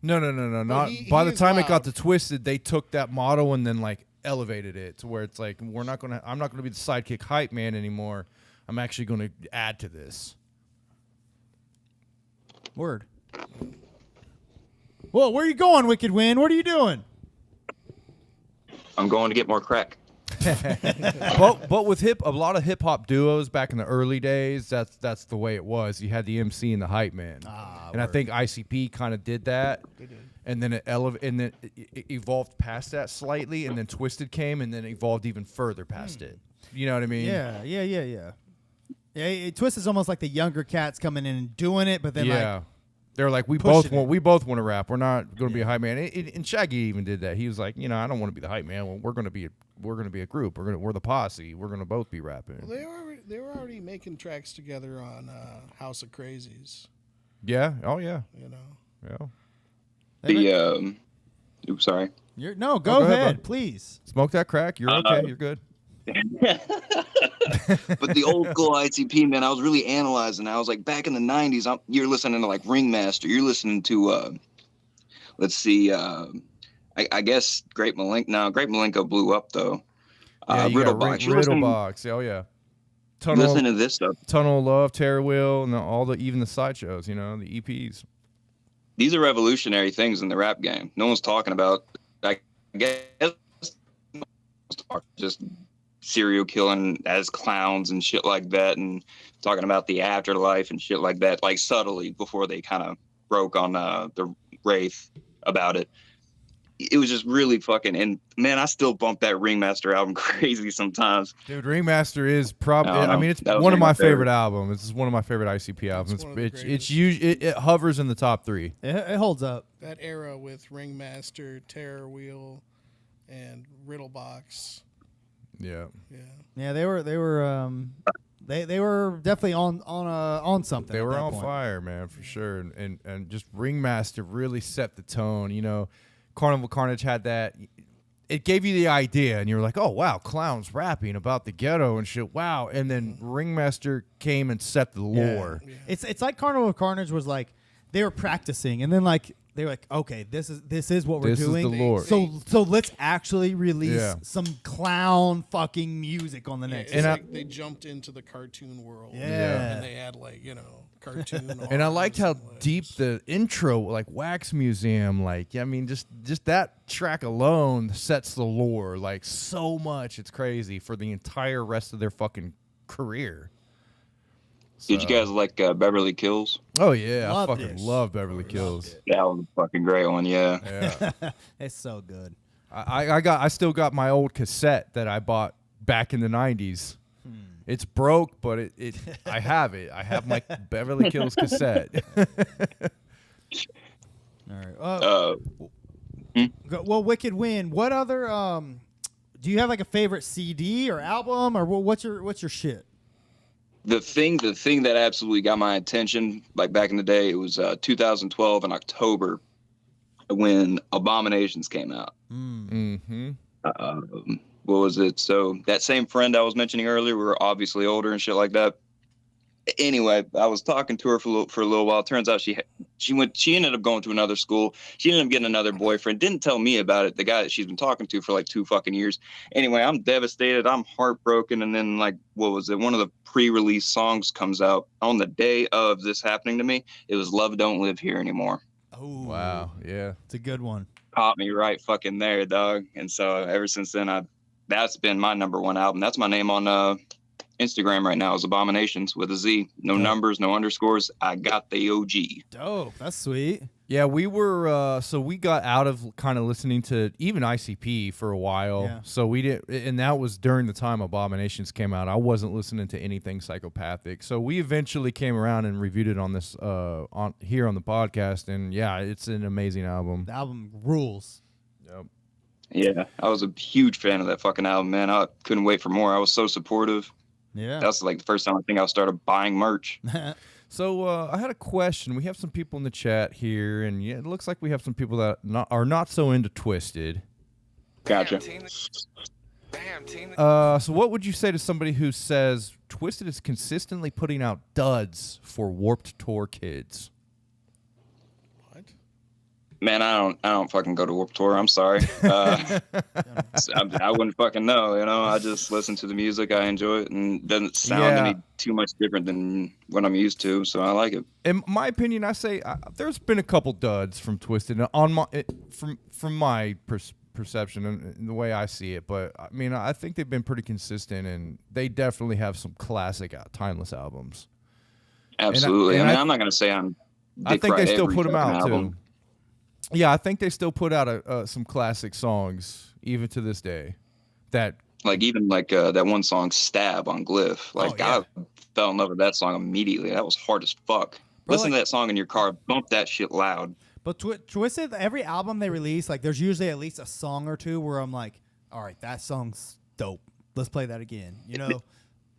No. Not by the is time it got loud. to Twisted, they took that model and then like elevated it to where it's like I'm not gonna be the sidekick hype man anymore. I'm actually gonna add to this. Word. Whoa, where are you going, Wicked Wind? What are you doing? I'm going to get more crack. but with a lot of hip hop duos back in the early days, that's the way it was. You had the MC and the hype man, and I think ICP kind of did that. They did. And then it evolved past that slightly, and then Twisted came, and then evolved even further past it. You know what I mean? Yeah. Yeah, Twisted's almost like the younger cats coming in and doing it, but then like they're like, we pushing both want to rap. We're not going to be a hype man. And Shaggy even did that. He was like, you know, I don't want to be the hype man. Well, we're going to be a group. We're the posse. We're going to both be rapping. Well, they were already making tracks together on House of Crazies. Yeah. Oh yeah. You know. Yeah. Oops, sorry. Go go ahead, ahead, bud. please. Smoke that crack. You're okay. You're good. But the old school ICP, man, I was really analyzing. I was like, back in the 90s, you're listening to like Ringmaster. You're listening to, let's see, I guess Great Malenko. No, Great Malenko blew up, though. Riddlebox. Riddlebox. Oh, yeah. Listen to this stuff. Tunnel of Love, Terror Wheel, and even the sideshows, you know, the EPs. These are revolutionary things in the rap game. No one's talking about, I guess, just serial killing as clowns and shit like that, and talking about the afterlife and shit like that, like subtly before they kind of broke on the Wraith about it. It was just really fucking, and man, I still bump that Ringmaster album crazy sometimes. Dude, Ringmaster is probably, No, I mean, it's one of my favorite albums. It's one of my favorite ICP albums. It hovers in the top 3. It holds up. That era with Ringmaster, Terror Wheel, and Riddlebox. Yeah. Yeah, they were definitely on something. They at were that on point. fire, man, for sure. And just Ringmaster really set the tone. You know, Carnival Carnage had that. It gave you the idea, and you were like, oh, wow, clowns rapping about the ghetto and shit. Wow. And then Ringmaster came and set the lore. Yeah. It's like Carnival Carnage was like, they were practicing, and then like they were like, okay, this is what we're doing. This is the lore. So let's actually release some clown fucking music on the next. It's like they jumped into the cartoon world. Yeah. And they had like, you know, cartoon. And I liked how arms and deep the intro, like Wax Museum, like, I mean, just that track alone sets the lore like so much. It's crazy for the entire rest of their fucking career. Did you guys like Beverly Kills? Oh yeah, Loved I fucking it. love Beverly Kills. That was a fucking great one, yeah. Yeah, It's so good. I still got my old cassette that I bought back in the '90s. It's broke, but I have it. I have my Beverly Kills cassette. All right. Well, Wicked Wind. What other? Do you have like a favorite CD or album, or what's your shit? The thing that absolutely got my attention, like back in the day, it was 2012 in October when Abominations came out. Mm-hmm. What was it? So that same friend I was mentioning earlier, we were obviously older and shit like that. Anyway, I was talking to her for a little while. Turns out she ended up going to another school. She ended up getting another boyfriend. Didn't tell me about it. The guy that she's been talking to for like 2 fucking years. Anyway, I'm devastated. I'm heartbroken. And then like, what was it? One of the pre-release songs comes out on the day of this happening to me. It was "Love Don't Live Here Anymore." Oh Wow, yeah, it's a good one. Caught me right fucking there, dog. And so ever since then, that's been my number one album. That's my name on Instagram right now is Abominations with a Z. No numbers, no underscores. I got the OG. Dope. That's sweet. Yeah, we were so we got out of kind of listening to even ICP for a while. Yeah. So we did, and that was during the time Abominations came out. I wasn't listening to anything psychopathic. So we eventually came around and reviewed it on this on here on the podcast, and yeah, it's an amazing album. The album rules. Yep. Yeah, I was a huge fan of that fucking album, man. I couldn't wait for more. I was so supportive. Yeah. That's like the first time I think I started buying merch. So I had a question. We have some people in the chat here, and yeah, it looks like we have some people that are not so into Twisted. Gotcha. So what would you say to somebody who says Twisted is consistently putting out duds for Warped Tour kids? What? Man, I don't fucking go to Warped Tour. I'm sorry. I wouldn't fucking know. You know, I just listen to the music. I enjoy it, and it doesn't sound any too much different than what I'm used to. So I like it. In my opinion, I say there's been a couple duds from Twisted on my from my perception and the way I see it. But I mean, I think they've been pretty consistent, and they definitely have some classic, timeless albums. Absolutely. I mean, I'm not gonna say I think they still put them out album. too. Yeah, I think they still put out some classic songs even to this day. That even that one song "Stab" on Glyph. I fell in love with that song immediately. That was hard as fuck. Bro, Listen to that song in your car. Bump that shit loud. But Twisted, every album they release, like there's usually at least a song or two where I'm like, all right, that song's dope. Let's play that again. You know?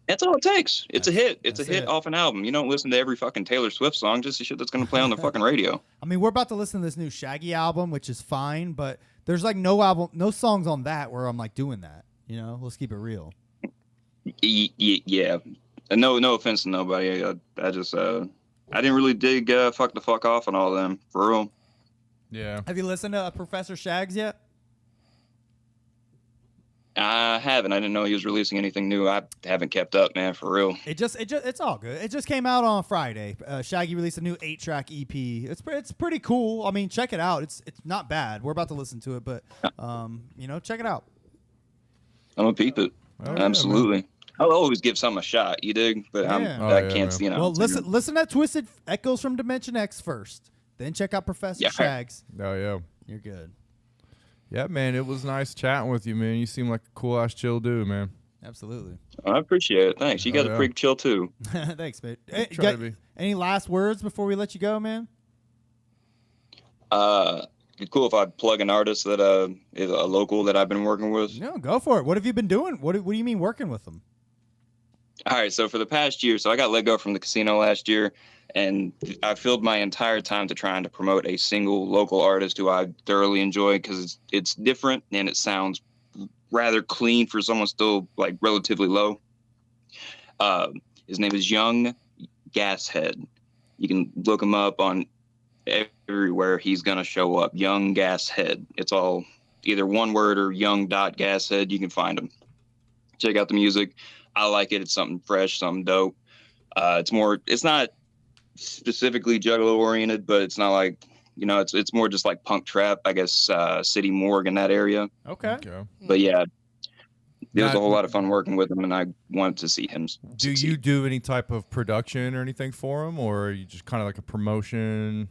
That's all it takes. It's a hit. It's a hit it. off an album. You don't listen to every fucking Taylor Swift song, just the shit that's going to play on the fucking radio. I mean, we're about to listen to this new Shaggy album, which is fine, but there's like no songs on that where I'm like doing that. You know, let's keep it real. Yeah. And no offense to nobody. I just I didn't really dig Fuck the Fuck Off and all of them, for real. yeah. Have you listened to Professor Shaggs yet? I haven't. I didn't know he was releasing anything new. I haven't kept up, man, for real. It's all good. It just came out on Friday. Shaggy released a new 8-track EP. It's pretty cool. I mean, check it out. It's not bad. We're about to listen to it, but check it out. I'm gonna peep it. Oh, Absolutely. Yeah, I'll always give some a shot. You dig? But Yeah. I can't. You know. Well, listen to Twisted Echoes from Dimension X first. Then check out Professor Shaggs. Oh yeah. You're good. Yeah, man, it was nice chatting with you, man. You seem like a cool ass chill dude, man. Absolutely. I appreciate it. Thanks. You guys are pretty chill too. Thanks, man. Hey, Try to be. Any last words before we let you go, man? It'd be cool if I plug an artist that is a local that I've been working with. No, go for it. What have you been doing? What do you mean working with them? All right, so for the past year, I got let go from the casino last year, and I filled my entire time to trying to promote a single local artist who I thoroughly enjoy because it's different and it sounds rather clean for someone still like relatively low. His name is Young Gashead. You can look him up on everywhere. He's gonna show up. Young Gashead. It's all either one word or Young.Gashead. You can find him. Check out the music. I like it. It's something fresh, something dope. It's not specifically Juggalo oriented, but it's not like, it's more just like punk trap, I guess, City Morgue in that area. Okay. But yeah, it was a whole lot of fun working with him, and I wanted to see him succeed. Do you do any type of production or anything for him, or are you just kind of like a promotion?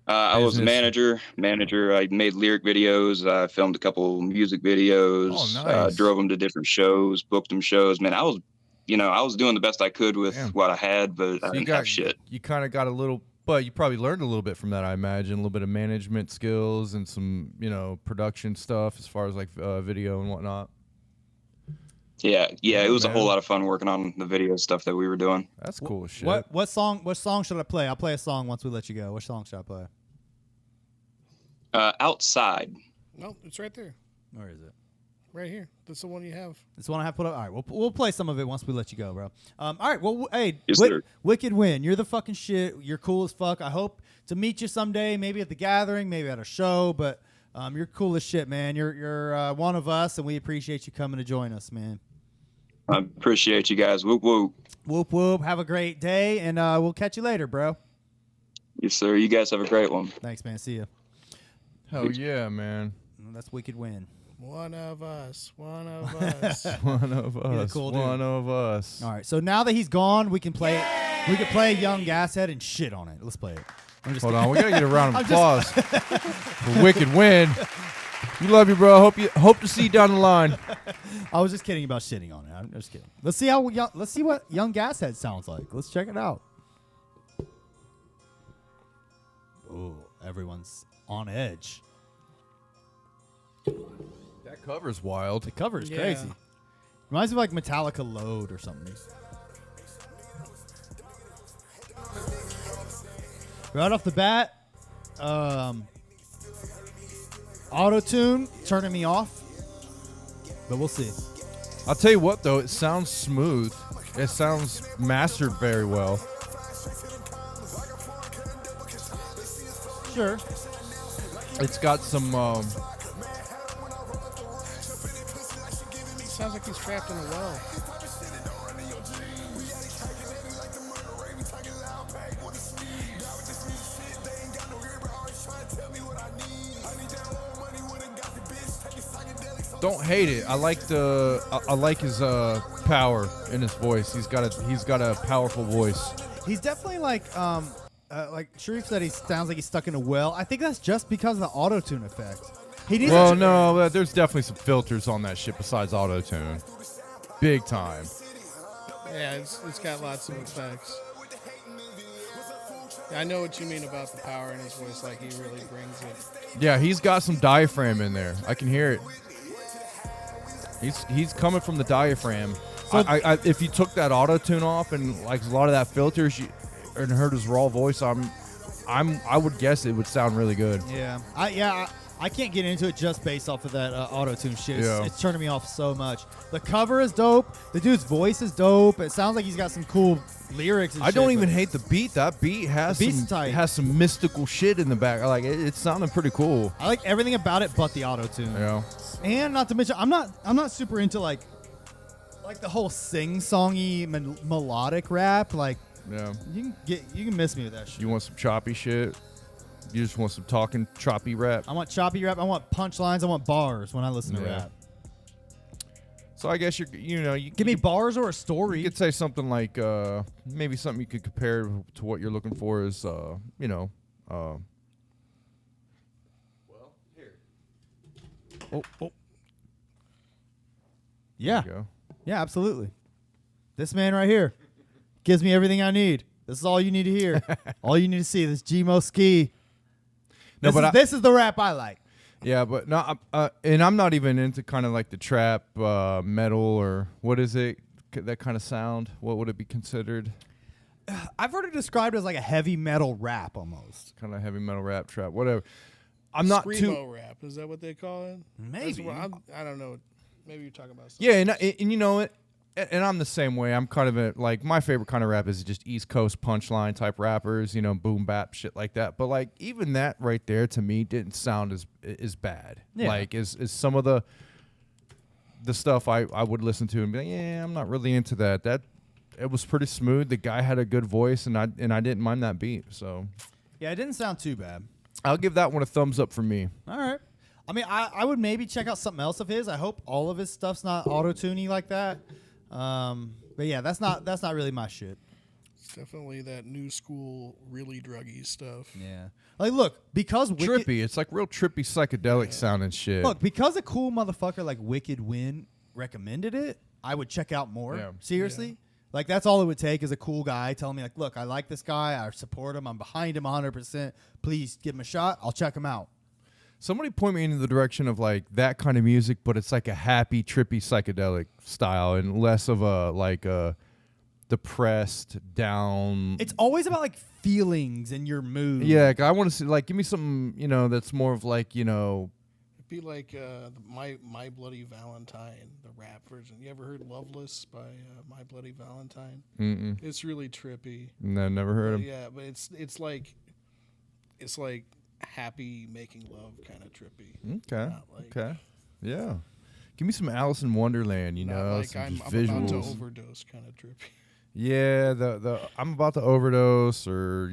I was a manager. I made lyric videos. I filmed a couple music videos. Oh, nice. Drove them to different shows, booked them shows. Man, I was doing the best I could with what I had, but I didn't have shit. You kind of got a little, but you probably learned a little bit from that, I imagine. A little bit of management skills and some, production stuff as far as like video and whatnot. Yeah, it was a whole lot of fun working on the video stuff that we were doing. That's cool as shit. What song should I play? I'll play a song once we let you go. What song should I play? Outside. No, it's right there. Where is it? Right here. That's the one you have. This one I have put up. All right, we'll play some of it once we let you go, bro. All right, well, hey, Yes, sir. Wicked Win. You're the fucking shit. You're cool as fuck. I hope to meet you someday, maybe at the gathering, maybe at a show, but you're cool as shit, man. You're one of us, and we appreciate you coming to join us, man. I appreciate you guys. Whoop, whoop. Whoop, whoop. Have a great day, and we'll catch you later, bro. Yes, sir. You guys have a great one. Thanks, man. See you. Hell yeah, man. That's Wicked Win. One of us. One of us. One of He's a us. cool dude. One of us. All right, so now that he's gone, we can play. We can play Young Gashead and shit on it. Let's play it. I'm just Hold kidding. on, we gotta get a round of applause for Wicked Win. We love you, bro. Hope to see you down the line. I was just kidding about shitting on it. I'm just kidding. Let's see let's see what Young Gashead sounds like. Let's check it out. Oh, everyone's on edge. That cover's wild. The cover is Yeah. crazy. Reminds me of like Metallica Load or something. Right off the bat, auto-tune turning me off, but we'll see. I'll tell you what, though, it sounds smooth. It sounds mastered very well. Sure. It's got some. Sounds like he's trapped in a well. Don't hate it. I like I like his power in his voice. He's got a powerful voice. He's definitely like Sharif said, he sounds like he's stuck in a well. I think that's just because of the auto-tune effect. He needs Well, no, there's definitely some filters on that shit besides auto-tune. Big time. Yeah, it's got lots of effects. Yeah, I know what you mean about the power in his voice. Like, he really brings it. Yeah, he's got some diaphragm in there. I can hear it. He's coming from the diaphragm. So I if you took that auto-tune off and like a lot of that filters and heard his raw voice, I would guess it would sound really good. Yeah. I can't get into it just based off of that auto-tune shit. Yeah. It's turning me off so much. The cover is dope. The dude's voice is dope. It sounds like he's got some cool lyrics and I shit. don't even but hate the beat. That beat has The beat's some tight. has some mystical shit in the back. Like it's sounding pretty cool. I like everything about it but the auto-tune. You know? And not to mention, I'm not super into like the whole sing-songy melodic rap. Like Yeah. you can miss me with that shit. You want some choppy shit? You just want some talking choppy rap? I want choppy rap. I want punchlines. I want bars when I listen to Yeah. rap. So I guess you Give me bars or a story. You could say something like maybe something you could compare to what you're looking for is Yeah. there you go. Yeah, absolutely. This man right here gives me everything I need. This is all you need to hear. All you need to see. This Gmo Ski. No, This is the rap I like. Yeah, but no, and I'm not even into kind of like the trap metal or what is it? That kind of sound. What would it be considered? I've heard it described as like a heavy metal rap almost. Kind of heavy metal rap trap, whatever. I'm not Screamo too. rap. Is that what they call it? Maybe. I don't know. Maybe you're talking about something. Yeah, and you know it. And I'm the same way. I'm kind of like my favorite kind of rap is just East Coast punchline type rappers, boom bap shit like that. But like even that right there to me didn't sound as bad. Yeah. Like is some of the stuff I would listen to and be like, yeah, I'm not really into that. That it was pretty smooth. The guy had a good voice, and I didn't mind that beat. So Yeah, it didn't sound too bad. I'll give that one a thumbs up for me. All right. I mean, I would maybe check out something else of his. I hope all of his stuff's not auto-tuney like that. But yeah, that's not really my shit. It's definitely that new school, really druggy stuff. Yeah. Like, look, because Wicked, Trippy. It's like real trippy psychedelic sounding shit. look, because a cool motherfucker like Wicked Win recommended it, I would check out more. Yeah. Seriously. Yeah. Like, that's all it would take is a cool guy telling me, like, look, I like this guy. I support him. I'm behind him 100%. Please give him a shot. I'll check him out. Somebody point me into the direction of like that kind of music, but it's like a happy, trippy psychedelic style and less of a depressed, down. It's always about, like, feelings and your mood. Yeah, like, I want to see like give me something that's more of like It'd be like My Bloody Valentine, the rap version. You ever heard Loveless by My Bloody Valentine? Mm-mm. It's really trippy. No, never heard him. Yeah, but it's like happy making love kind of trippy. Okay, Not like- okay, yeah. Give me some Alice in Wonderland, Not like some I'm just about to visuals. overdose kind of trippy. Yeah, the I'm about to overdose, or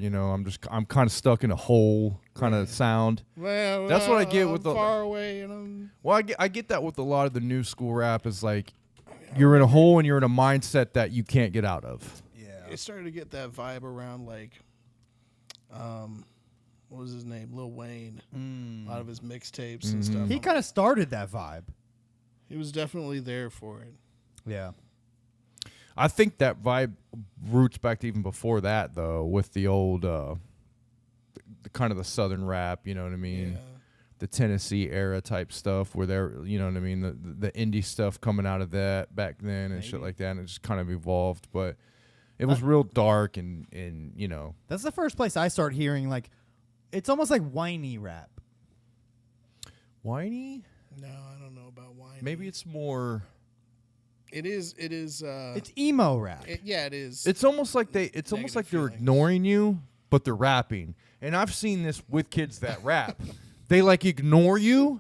I'm kind of stuck in a hole kind of sound. Well, That's what I get with the far away, and I'm Well, I get that with a lot of the new school rap is like you're in a hole and you're in a mindset that you can't get out of. it started to get that vibe around like, what was his name? Lil Wayne. A lot of his mixtapes and stuff. He kind of started that vibe. He was definitely there for it. Yeah. I think that vibe roots back to even before that, though, with the old, the kind of the Southern rap, you know what I mean? Yeah. The Tennessee era type stuff where they're, you know what I mean? The indie stuff coming out of that back then and shit like that. And it just kind of evolved. But it was real dark and. That's the first place I start hearing, like, it's almost like whiny rap. Whiny? No, I don't know about wine. Maybe it's more. It is. It's emo rap. It is. It's almost like they're feelings. ignoring you, but they're rapping. And I've seen this with kids that rap. They like ignore you.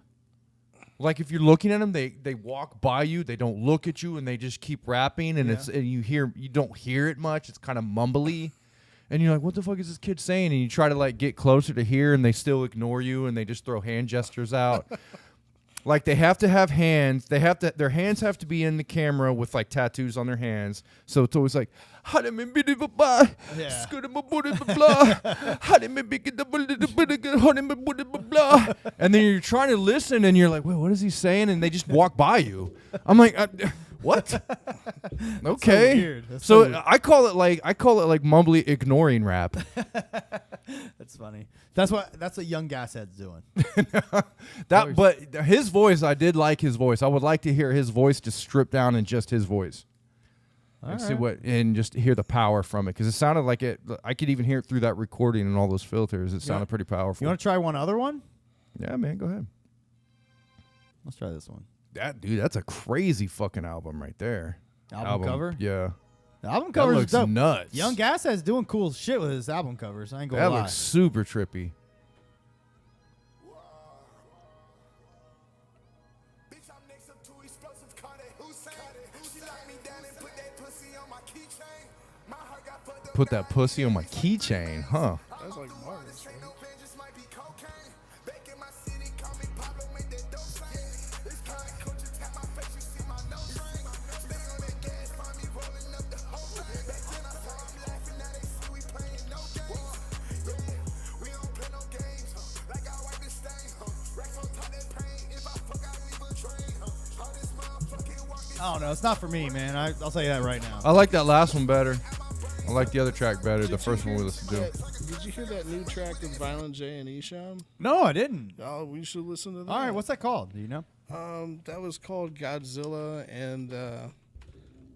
Like if you're looking at them, they walk by you, they don't look at you, and they just keep rapping. And you don't hear it much. It's kind of mumbly, and you're like, what the fuck is this kid saying? And you try to like get closer to hear, and they still ignore you, and they just throw hand gestures out. Like they have to have hands. Their hands have to be in the camera with like tattoos on their hands. So it's always like, and then you're trying to listen and you're like, wait, what is he saying? And they just walk by you. I'm like, what? Okay. So weird. That's So so weird. I call it like mumbly ignoring rap. That's funny. That's what Young Gashead's doing. But his voice, I did like his voice. I would like to hear his voice just stripped down and just his voice. And see and just hear the power from it, because it sounded like it. I could even hear it through that recording and all those filters. It sounded pretty powerful. You want to try one other one? Yeah, man, go ahead. Let's try this one. That's a crazy fucking album right there. Album cover? Yeah, The album that covers looks dope. nuts. Young Gashead's doing cool shit with his album covers. I ain't gonna That lie. looks super trippy. Put that pussy on my keychain, huh? That's like Marcus, right? I don't know. It's not for me, man. I'll tell you that right now. I like that last one better. I like the other track better. The first one we listened to. Did you hear that new track with Violent J and Esham? No, I didn't. Oh, we should listen to that. All right, what's that called? Do you know? That was called Godzilla, and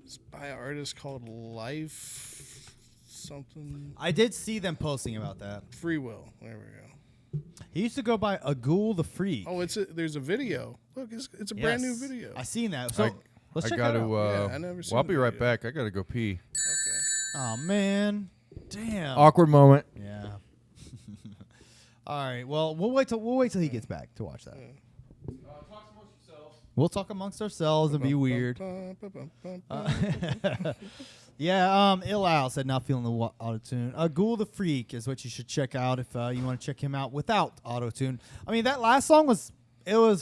it's by an artist called Life something. I did see them posting about that. Free Will. There we go. He used to go by Agul the Freak. Oh, there's a video. Look, it's a brand new video. I seen that. So let's I check got that to. out. Yeah, I never seen I'll the be right video. back. I gotta go pee. Okay. Oh man, damn. Awkward moment. Yeah. All right. Well, we'll wait till he gets back to watch that. We'll talk amongst ourselves and be weird. Yeah. Ill Al said not feeling the auto-tune. Ghoul the Freak is what you should check out if you want to check him out without auto-tune. I mean, that last song was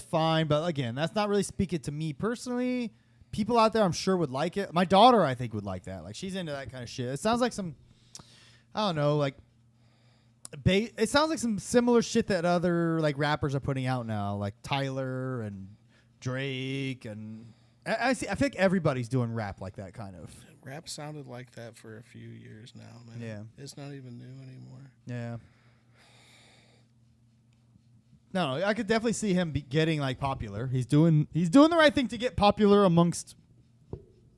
fine, but again, that's not really speaking to me personally. People out there, I'm sure, would like it. My daughter, I think, would like that. Like, she's into that kind of shit. It sounds like some, I don't know, like, it sounds like some similar shit that other like rappers are putting out now, like Tyler and Drake, and I feel like everybody's doing rap like that kind of. Rap sounded like that for a few years now, man. Yeah. It's not even new anymore. Yeah. No, I could definitely see him getting like popular. He's doing the right thing to get popular amongst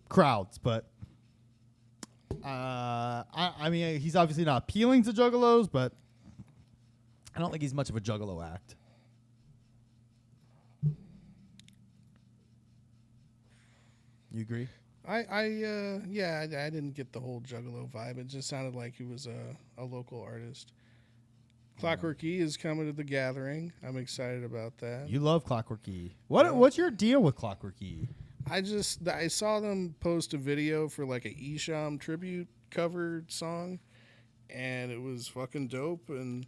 crowds, but I mean, he's obviously not appealing to juggalos, but I don't think he's much of a juggalo act. You agree? I didn't get the whole Juggalo vibe. It just sounded like he was a local artist. Clockwork E is coming to the gathering. I'm excited about that. You love Clockwork E. What's your deal with Clockwork E? I saw them post a video for like a Esham tribute cover song, and it was fucking dope. And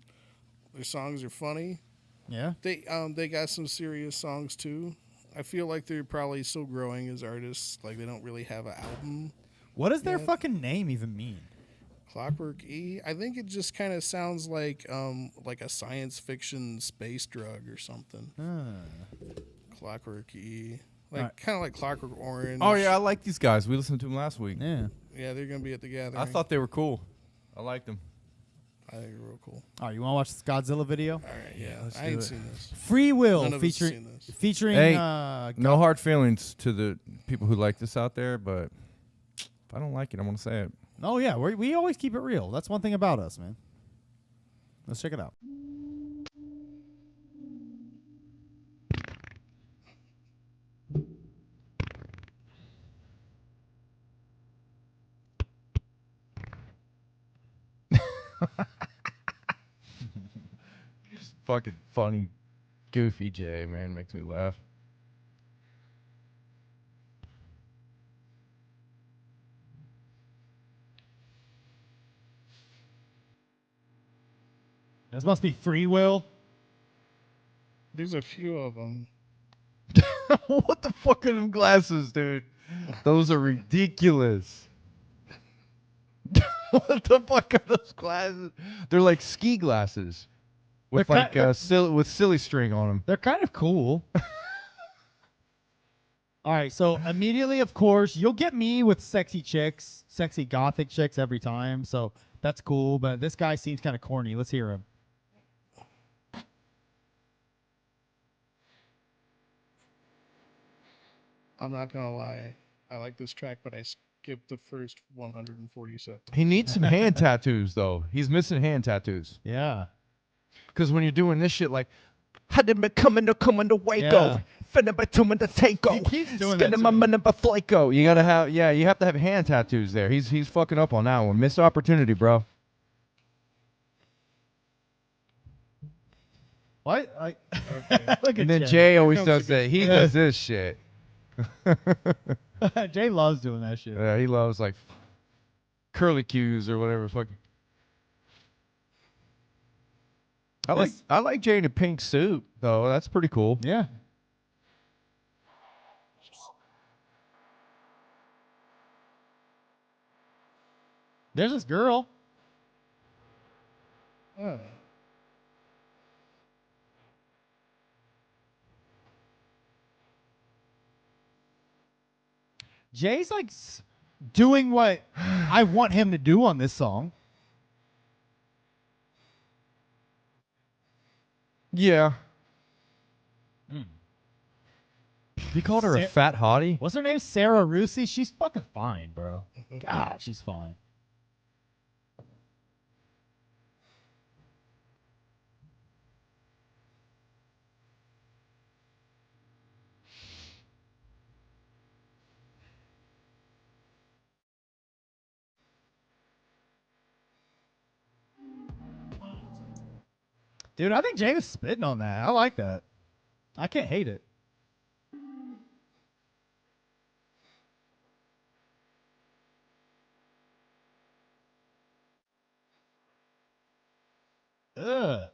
their songs are funny. Yeah. They got some serious songs too. I feel like they're probably still growing as artists. Like they don't really have an album. What does their Yeah. fucking name even mean? Clockwork E. I think it just kind of sounds like a science fiction space drug or something. Clockwork E. Like Alright. kind of like Clockwork Orange. Oh yeah, I like these guys. We listened to them last week. Yeah. Yeah, they're gonna be at the gathering. I thought they were cool. I liked them. I think they're real cool. All right, you want to watch this Godzilla video? All right, yeah. let's I do ain't it. seen this. Free Will None of us have featuring seen this. featuring Hey, uh, No hard feelings to the people who like this out there, but if I don't like it, I'm gonna say it. Oh yeah, we always keep it real. That's one thing about us, man. Let's check it out. Fucking funny, goofy Jay, man, makes me laugh. This must be Free Will. There's a few of them. What the fuck are them glasses, dude? Those are ridiculous. What the fuck are those glasses? They're like ski glasses with They're like with silly string on them. They're kind of cool. All right, so immediately, of course, you'll get me with sexy chicks, sexy gothic chicks every time. So that's cool. But this guy seems kind of corny. Let's hear him. I'm not gonna lie. I like this track, but I skipped the first 140 seconds. He needs some hand tattoos though. He's missing hand tattoos. Yeah. Because when you're doing this shit like, had been coming to Waco, Yeah. finna be coming to Taco, He keeps doing that skinning to my me. money by Flaco. You gotta have, you have to have hand tattoos there. He's fucking up on that one. Missed opportunity, bro. What? Look at And then Jay always comes does the that. He does this shit. Jay loves doing that shit. Yeah, he loves like curly cues or whatever. Fuck. I like Jay in a pink suit though. That's pretty cool. Yeah. There's this girl. Oh. Jay's like doing what I want him to do on this song. Yeah. He called her a Sa- fat hottie. What's her name? Sarah Rusi. She's fucking fine, bro. God, she's fine. Dude, I think Jay was spitting on that. I like that. I can't hate it. Ugh.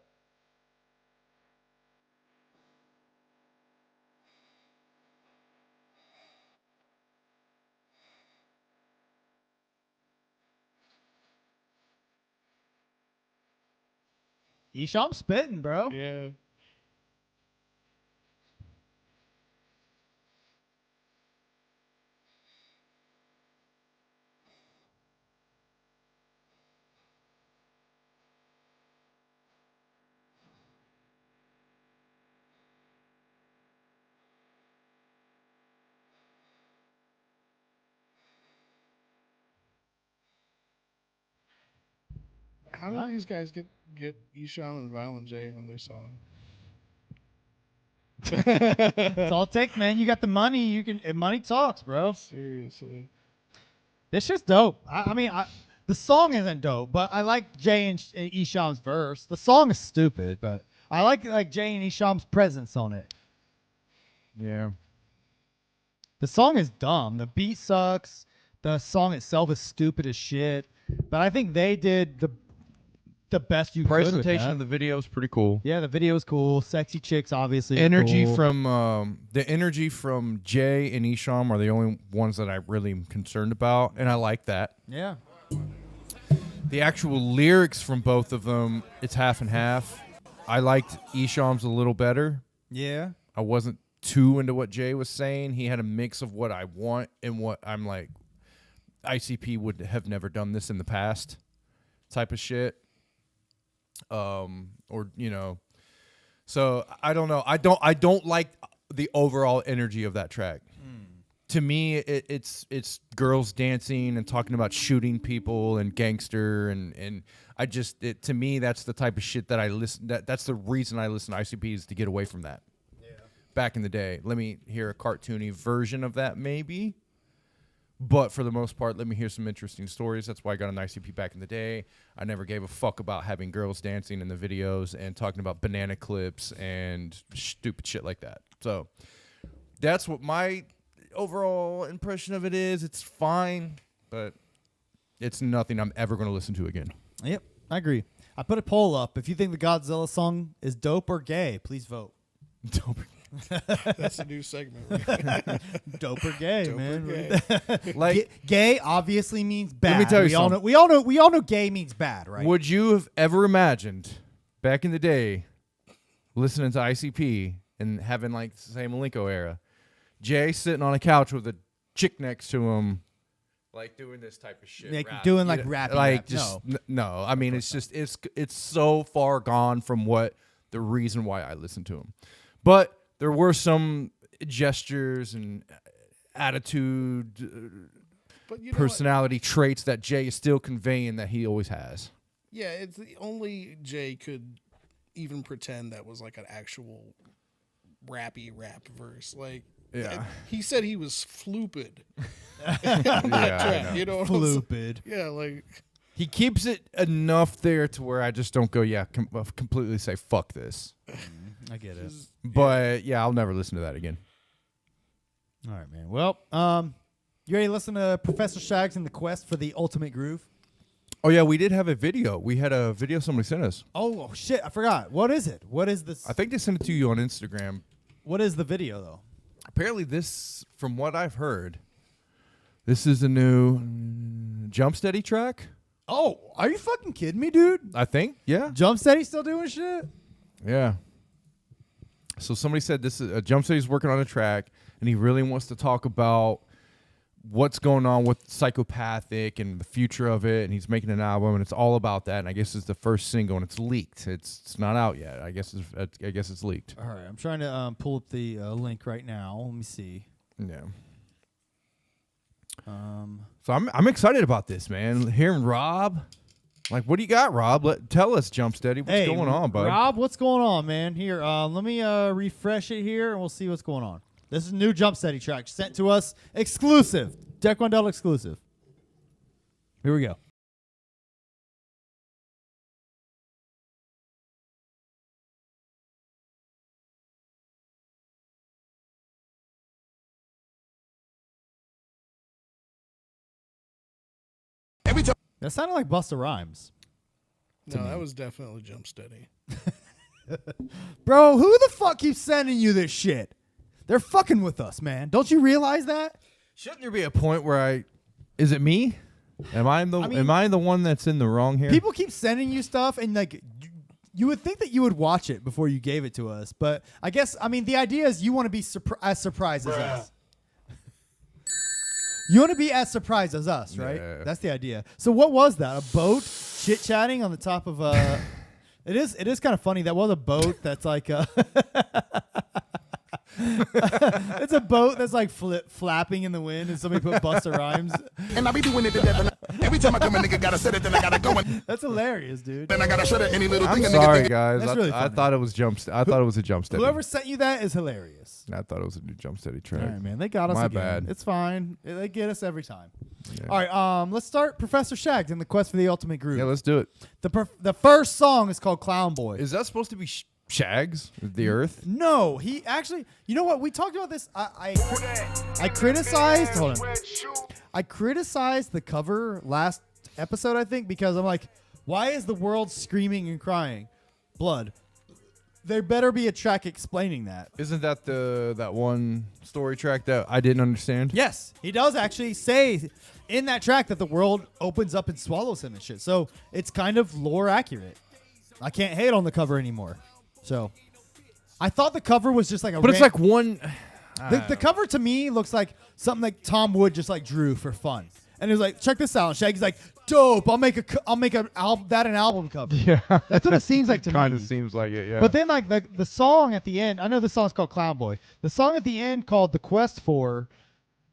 Esham's spitting, bro. Yeah. How do these guys get Esham and Violent J on their song? It's all it takes, man. You got the money. You can. Money talks, bro. Seriously. This shit's dope. I mean, the song isn't dope, but I like Jay and Esham's verse. The song is stupid, but I like Jay and Esham's presence on it. Yeah. The song is dumb. The beat sucks. The song itself is stupid as shit. But I think they did the best you could with Presentation that. of the video is pretty cool. Yeah, the video is cool. Sexy chicks, obviously. is Energy cool. from the energy from Jay and Isham are the only ones that I really am concerned about, and I like that. Yeah. The actual lyrics from both of them, it's half and half. I liked Isham's a little better. Yeah. I wasn't too into what Jay was saying. He had a mix of what I want and what I'm like, ICP would have never done this in the past type of shit. Or, you know, so I don't know. I don't like the overall energy of that track. To me, it's girls dancing and talking about shooting people and gangster and I just to me that's the type of shit that I listen. That's the reason I listen to ICP is to get away from that. Yeah. Back in the day, let me hear a cartoony version of that maybe, but for the most part, let me hear some interesting stories. That's why I got an ICP back in the day. I never gave a fuck about having girls dancing in the videos and talking about banana clips and stupid shit like that. So that's what my overall impression of it is. It's fine, but it's nothing I'm ever going to listen to again. Yep, I agree. I put a poll up. If you think the Godzilla song is dope or gay, please vote. Dope. That's a new segment. Dope or gay, Dope or man. gay. Like, Gay obviously means bad. Let me tell you something. We all know gay means bad, right? would you have ever imagined back in the day listening to ICP and having like the same Malenko era, Jay sitting on a couch with a chick next to him, like doing this type of shit, Like, doing like You know, rapping like rap. just No. no. I mean, it's just it's so far gone from what the reason why I listen to him. But there were some gestures and attitude, But you know what? personality traits that Jay is still conveying that he always has. Yeah, it's the only Jay could even pretend that was like an actual rappy rap verse. Like, Yeah. he said he was flooped. Yeah, I know. You know what I'm saying? Stupid. Yeah, like, He keeps it enough there to where I just don't go, completely say, fuck this. I get it. But, yeah, I'll never listen to that again. All right, man. Well, you ready to listen to Professor Shaggs and the Quest for the Ultimate Groove? Oh, yeah, we did have a video. We had a video somebody sent us. Oh, shit. I forgot. What is it? What is this? I think they sent it to you on Instagram. What is the video, though? Apparently this, from what I've heard, this is a new Jump Steady track, Oh, are you fucking kidding me, dude? I think. Yeah. Jump Steady still doing shit? Yeah. So somebody said this is Jump Steady's working on a track, and he really wants to talk about what's going on with Psychopathic and the future of it, and he's making an album, and it's all about that. And I guess it's the first single, and it's leaked. It's not out yet. I guess it's leaked. All right, I'm trying to pull up the link right now. Let me see. Yeah. So I'm excited about this, man. Hearing Rob, like, what do you got, Rob? Tell us, Jump Steady, what's going on, bud? Rob, what's going on, man? Here, let me refresh it here, and we'll see what's going on. This is a new Jump Steady track sent to us, exclusive, Deck Wendell exclusive. Here we go. That sounded like Busta Rhymes. no, that was definitely Jump Steady. Bro, who the fuck keeps sending you this shit? They're fucking with us, man. Don't you realize that? Shouldn't there be a point where is it me? Am I the one that's in the wrong here? People keep sending you stuff, and like you would think that you would watch it before you gave it to us. But I guess, the idea is you want to be as surprised as us. You want to be as surprised as us, right? Yeah. That's the idea. So what was that? A boat chit-chatting on the top of a... It is kind of funny. That was a boat that's like it's a boat that's like flapping in the wind, and somebody put Busta Rhymes. And I be doing it to death. Every time I come, a nigga gotta set it, then I gotta go and That's hilarious, dude. then I gotta shut it. Any little I'm thing. sorry, guys. That's really I funny. thought it was I thought it was a Jump Steady. Whoever sent you that is hilarious. I thought it was a new Jump Steady All track. right, man. They got us My again. bad. It's fine. They get us every time. Yeah. All right, let's start Professor Shaggs and the Quest for the Ultimate Groove. Yeah, let's do it. The first song is called Clown Boy. Is that supposed to be Shags, the Earth. No, he actually. You know what? We talked about this. I criticized. Hold on. I criticized the cover last episode, I think, because I'm like, why is the world screaming and crying blood? There better be a track explaining that. Isn't that that one story track that I didn't understand? Yes, he does actually say in that track that the world opens up and swallows him and shit. So it's kind of lore accurate. I can't hate on the cover anymore. So I thought the cover was just like a. But it's like one. The cover to me looks like something like Tom Wood just like drew for fun, and he was like, "Check this out." And Shaggy's like, "Dope! I'll make an album cover." Yeah, That's what it seems like to me. Kind of seems like it. Yeah. But then like the song at the end, I know the song's called Clown Boy. The song at the end called The Quest For,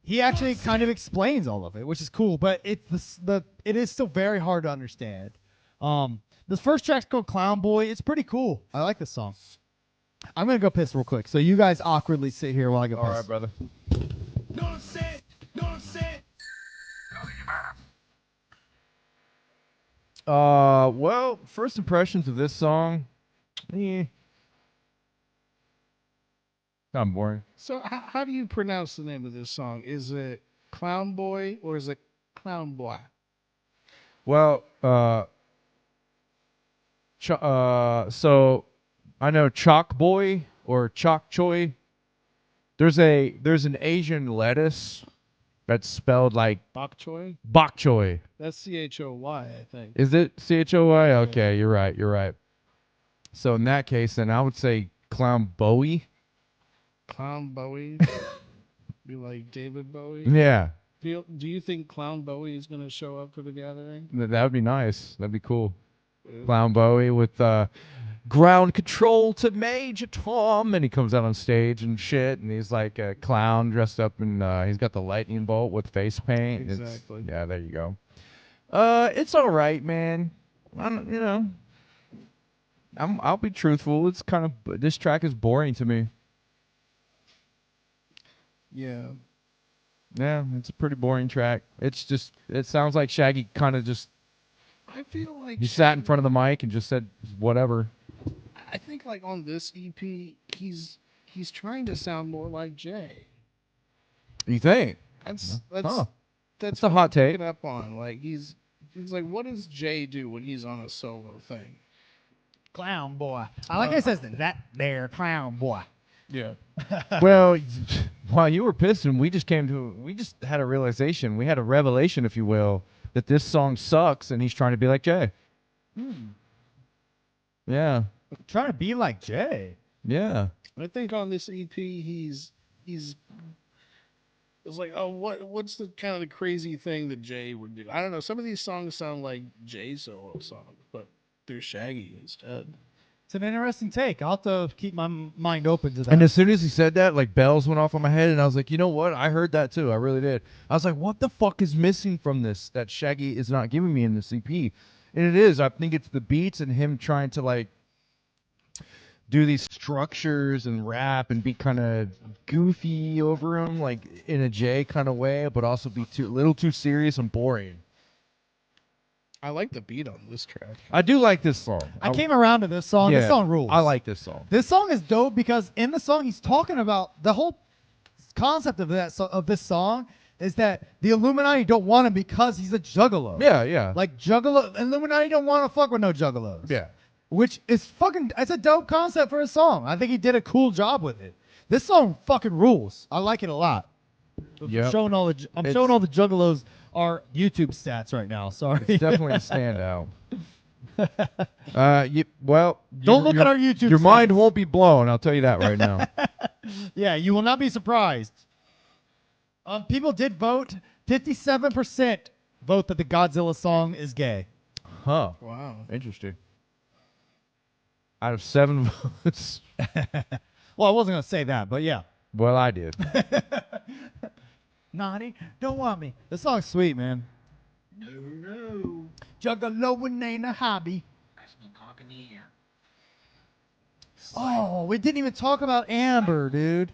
he actually kind of explains all of it, which is cool. But it is still very hard to understand. The first track's called Clown Boy. It's pretty cool. I like this song. I'm gonna go piss real quick, so you guys awkwardly sit here while I go piss. All right, brother. Don't sit. Don't sit. Well, first impressions of this song, kind of boring. So how do you pronounce the name of this song? Is it Clown Boy or is it Clown Boy? Well, so I know Chalk Boy or Chok Choi. There's an Asian lettuce that's spelled like Bok choy? bok choy. That's CHOY, I think. Is it CHOY? Okay, you're right. So in that case, then I would say Clown Bowie. Clown Bowie? Be like David Bowie? Yeah, Do you think Clown Bowie is going to show up for the gathering? that would be nice. That'd be cool. Clown Bowie with ground control to Major Tom, and he comes out on stage and shit, and he's like a clown dressed up in he's got the lightning bolt with face paint. Exactly. Yeah, there you go. It's all right, man. I'll be truthful. It's kind of this track is boring to me. Yeah. Yeah, it's a pretty boring track. It sounds like Shaggy kind of just I feel like he sat in front of the mic and just said whatever. I think like on this EP, he's trying to sound more like Jay. You think? That's That's a hot take. picking up on. Like he's like, what does Jay do when he's on a solo thing? Clown Boy. I like how it says that there, Clown Boy. Yeah. Well, while you were pissing, we just had a realization. We had a revelation, if you will, that this song sucks and he's trying to be like Jay. Yeah. Trying to be like Jay. Yeah. I think on this EP, he's it's like, oh, what's the kind of the crazy thing that Jay would do? I don't know. Some of these songs sound like Jay solo songs, but they're Shaggy instead. It's an interesting take. I'll have to keep my mind open to that. And as soon as he said that, like bells went off on my head, and I was like, you know what? I heard that too. I really did. I was like, what the fuck is missing from this that Shaggy is not giving me in this EP? And it is. I think it's the beats and him trying to like do these structures and rap and be kind of goofy over them, like in a Jay kind of way, but also be a little too serious and boring. I like the beat on this track. I do like this song. I came around to this song. Yeah, This song rules. I like this song. This song is dope because in the song he's talking about the whole concept of this song is that the Illuminati don't want him because he's a juggalo. Yeah, yeah. Like juggalo, Illuminati don't want to fuck with no juggalos. Yeah. Which is it's a dope concept for a song. I think he did a cool job with it. This song fucking rules. I like it a lot. Yep. I'm showing all the juggalos our YouTube stats right now. Sorry. It's definitely a standout. Don't look at our YouTube Your stats. mind won't be blown. I'll tell you that right now. Yeah, you will not be surprised. People did vote. 57% vote that the Godzilla song is gay. Huh. Wow. Interesting. Out of 7 votes. Well, I wasn't going to say that, but yeah. Well, I did. Naughty, don't want me. This song's sweet, man. No. Juggalo ain't a hobby. Oh, we didn't even talk about Amber, dude.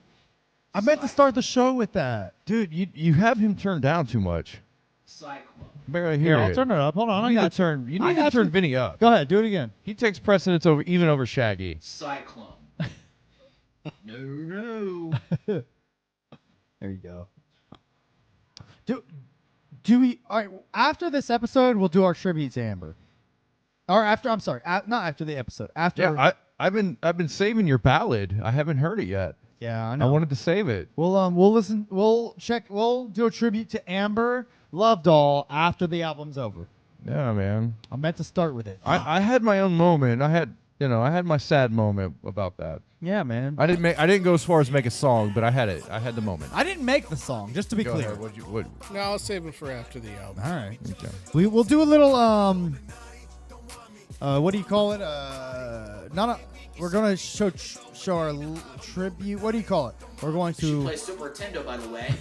I meant to start the show with that. Dude, you have him turned down too much. Barely Here, hear I'll it. turn it up. Hold on, I You need got to turn. You I need to got turn you. Vinny up. Go ahead, do it again. He takes precedence over Shaggy. No. There you go. Do we? All right. After this episode, we'll do our tribute to Amber. Or after? I'm sorry. Not after the episode. After. Yeah, I've been saving your ballad. I haven't heard it yet. Yeah, I I know. wanted to save it. We'll listen. We'll check. We'll do a tribute to Amber Love Doll after the album's over. Yeah, man. I meant to start with it. I had my own moment. I had my sad moment about that. Yeah, man. I didn't go as far as make a song, but I had it. I had the moment. I didn't make the song, just to be Go clear. ahead. What? No, I'll save it for after the album. All right. Okay. We'll do a little what do you call it? We're gonna show our tribute. What do you call it? We're going She to plays Super Nintendo, by the way.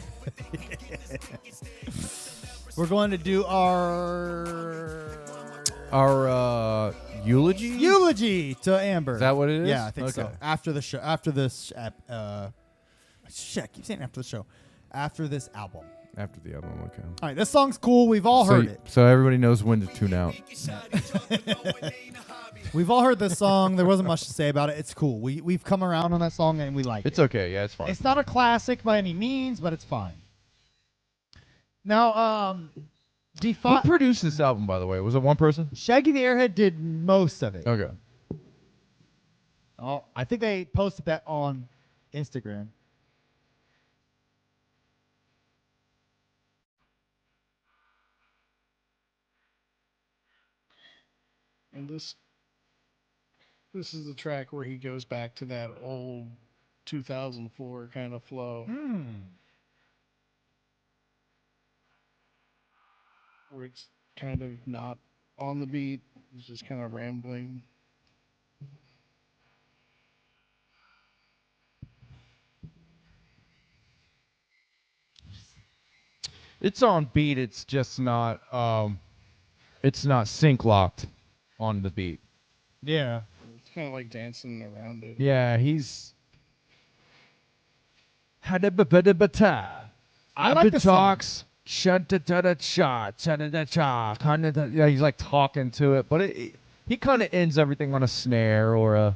we're going to do our Eulogy? to Amber. Is that what it is? Yeah, I think so. Okay. After the show, after this shit, I keep saying after the show. After this album. After the album, okay. All right, this song's cool. We've all heard it. So everybody knows when to tune out. We've all heard this song. There wasn't much to say about it. It's cool. We've come around on that song and we like it. It's okay. Yeah, it's fine. It's not a classic by any means, but it's fine. Now, Who produced this album, by the way? Was it one person? Shaggy the Airhead did most of it. Okay. Oh, I think they posted that on Instagram. And this is the track where he goes back to that old 2004 kind of flow. Where it's kind of not on the beat. It's just kind of rambling. It's on beat. It's just not. It's not sync locked on the beat. Yeah. It's kind of like dancing around it. Yeah, he's. I like the talks. Yeah, he's like talking to it, but he kind of ends everything on a snare or a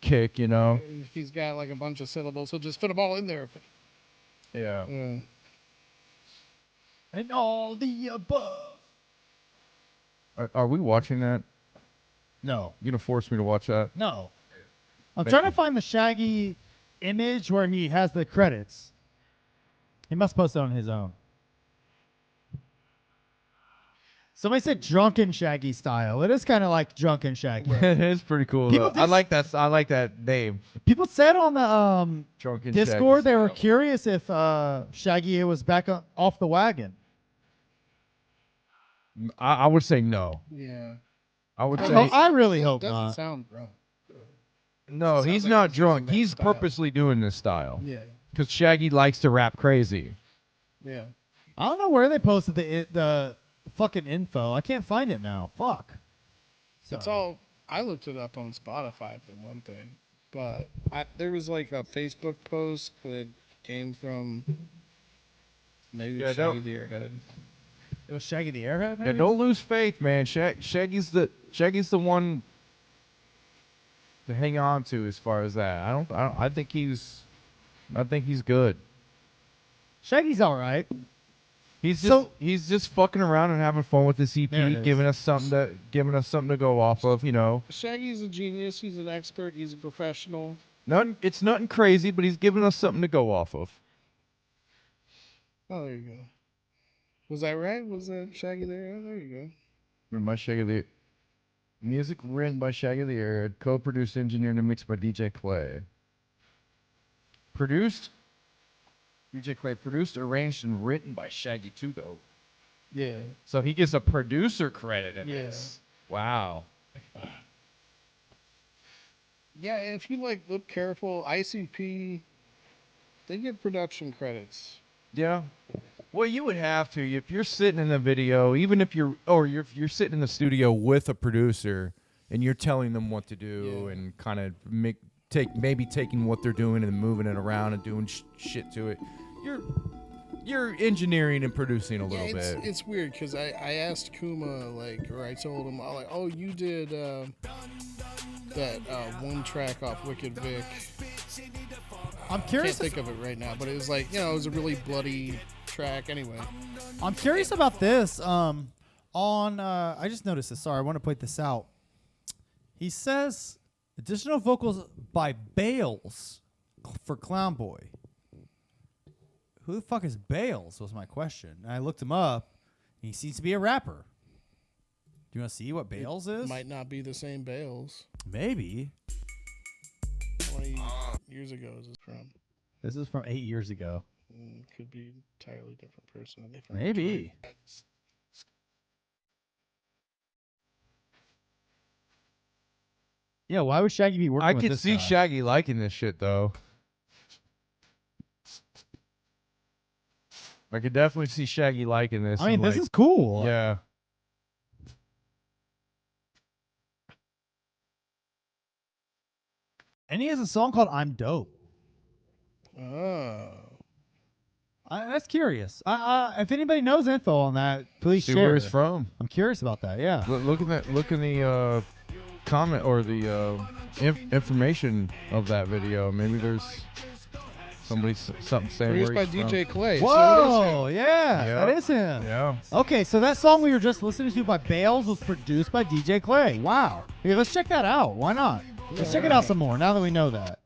kick, you know. If he's got like a bunch of syllables, he'll just fit them all in there. Yeah. Yeah. And all the above. Are we watching that? No. You gonna force me to watch that? No. I'm Thank trying you. to find the Shaggy image where he has the credits. He must post it on his own. Somebody said drunken Shaggy style. It is kind of like drunken Shaggy. It's pretty cool. People Though. I like that name. People said on the Drunken Discord Shaggy they were style. curious if Shaggy was back off the wagon. I would say no. Yeah. I would say I really hope Doesn't not. sound drunk. no. sounds He's like not he's using drunk. that He's style. purposely doing this style Yeah. because Shaggy likes to rap crazy. Yeah. I don't know where they posted the fucking info. I can't find it now. Fuck. It's all. I looked it up on Spotify for one thing, but there was like a Facebook post that came from maybe Yeah, Shaggy the Airhead. It was Shaggy the Airhead. Yeah, Maybe? don't lose faith, man. Shaggy's the one to hang on to as far as that. I think he's good. Shaggy's all right. He's So- just fucking around and having fun with this EP, There it is. giving us something to go off of, you know. Shaggy's a genius. He's an expert. He's a professional. It's nothing crazy, but he's giving us something to go off of. Oh, there you go. Was that right? Was that Shaggy there? Oh, there you go. Written by Shaggy the Music written by Shaggy the Airhead, co-produced, engineered, and mixed by DJ Clay. Produced DJ Clay produced, arranged, and written by Shaggy too, though. Yeah. So he gets a producer credit in Yeah. this. Wow. Yeah, and if you like look careful, ICP, they get production credits. Yeah. Well, you would have to if you're sitting in the video, even if you're sitting in the studio with a producer and you're telling them what to do Yeah. and kind of taking what they're doing and moving it around and doing shit to it. you're engineering and producing a little bit. It's weird because I asked Kuma, like, or I told him, like, oh, you did that one track off Wicked Vic. I'm Can't curious. think of it right now, but it was like, it was a really bloody track anyway. I'm curious about this. I just noticed this. Sorry, I want to point this out. He says additional vocals by Bales for Clown Boy. Who the fuck is Bales was my question. And I looked him up. And he seems to be a rapper. Do you want to see what Bales is? Might not be the same Bales. Maybe. How many years ago is this from? This is from 8 years ago. Could be entirely different person. Maybe. Yeah, why would Shaggy be working I with could this see guy? Shaggy liking this shit though. I could definitely see Shaggy liking this. I mean, this like, is cool. Yeah. And he has a song called I'm Dope. Oh. That's curious. If anybody knows info on that, please See share. where he's from. I'm curious about that. Yeah. Look in the comment or the information of that video. Maybe there's something saying Produced where by he's DJ from. Clay. Whoa, yeah, Yep. that is him. Yeah. Okay, so that song we were just listening to by Bales was produced by DJ Clay. Wow. Here, let's check that out. Why not? Let's check it out some more now that we know that.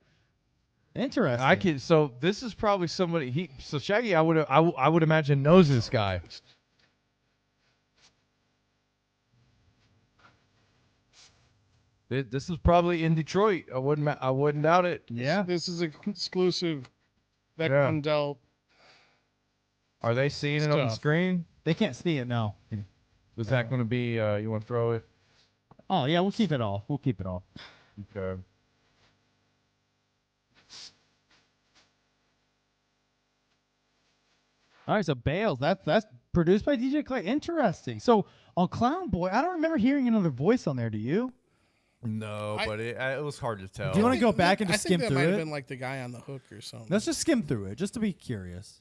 Interesting. So this is probably somebody. So Shaggy, I would imagine knows this guy. This is probably in Detroit. I wouldn't doubt it. Yeah. This is exclusive. That Yeah. Undell. Are they seeing it on the Stuff. screen? They can't see it now. Is that going to be? You want to throw it? Oh, yeah, we'll keep it off. We'll keep it off. Okay. All right, so Bales, that's produced by DJ Clay. Interesting. So on Clown Boy, I don't remember hearing another voice on there. Do you? No, but it was hard to tell. Do you want to go back and I just think skim that through might have it? been like the guy on the hook or something. Let's just skim through it, just to be curious.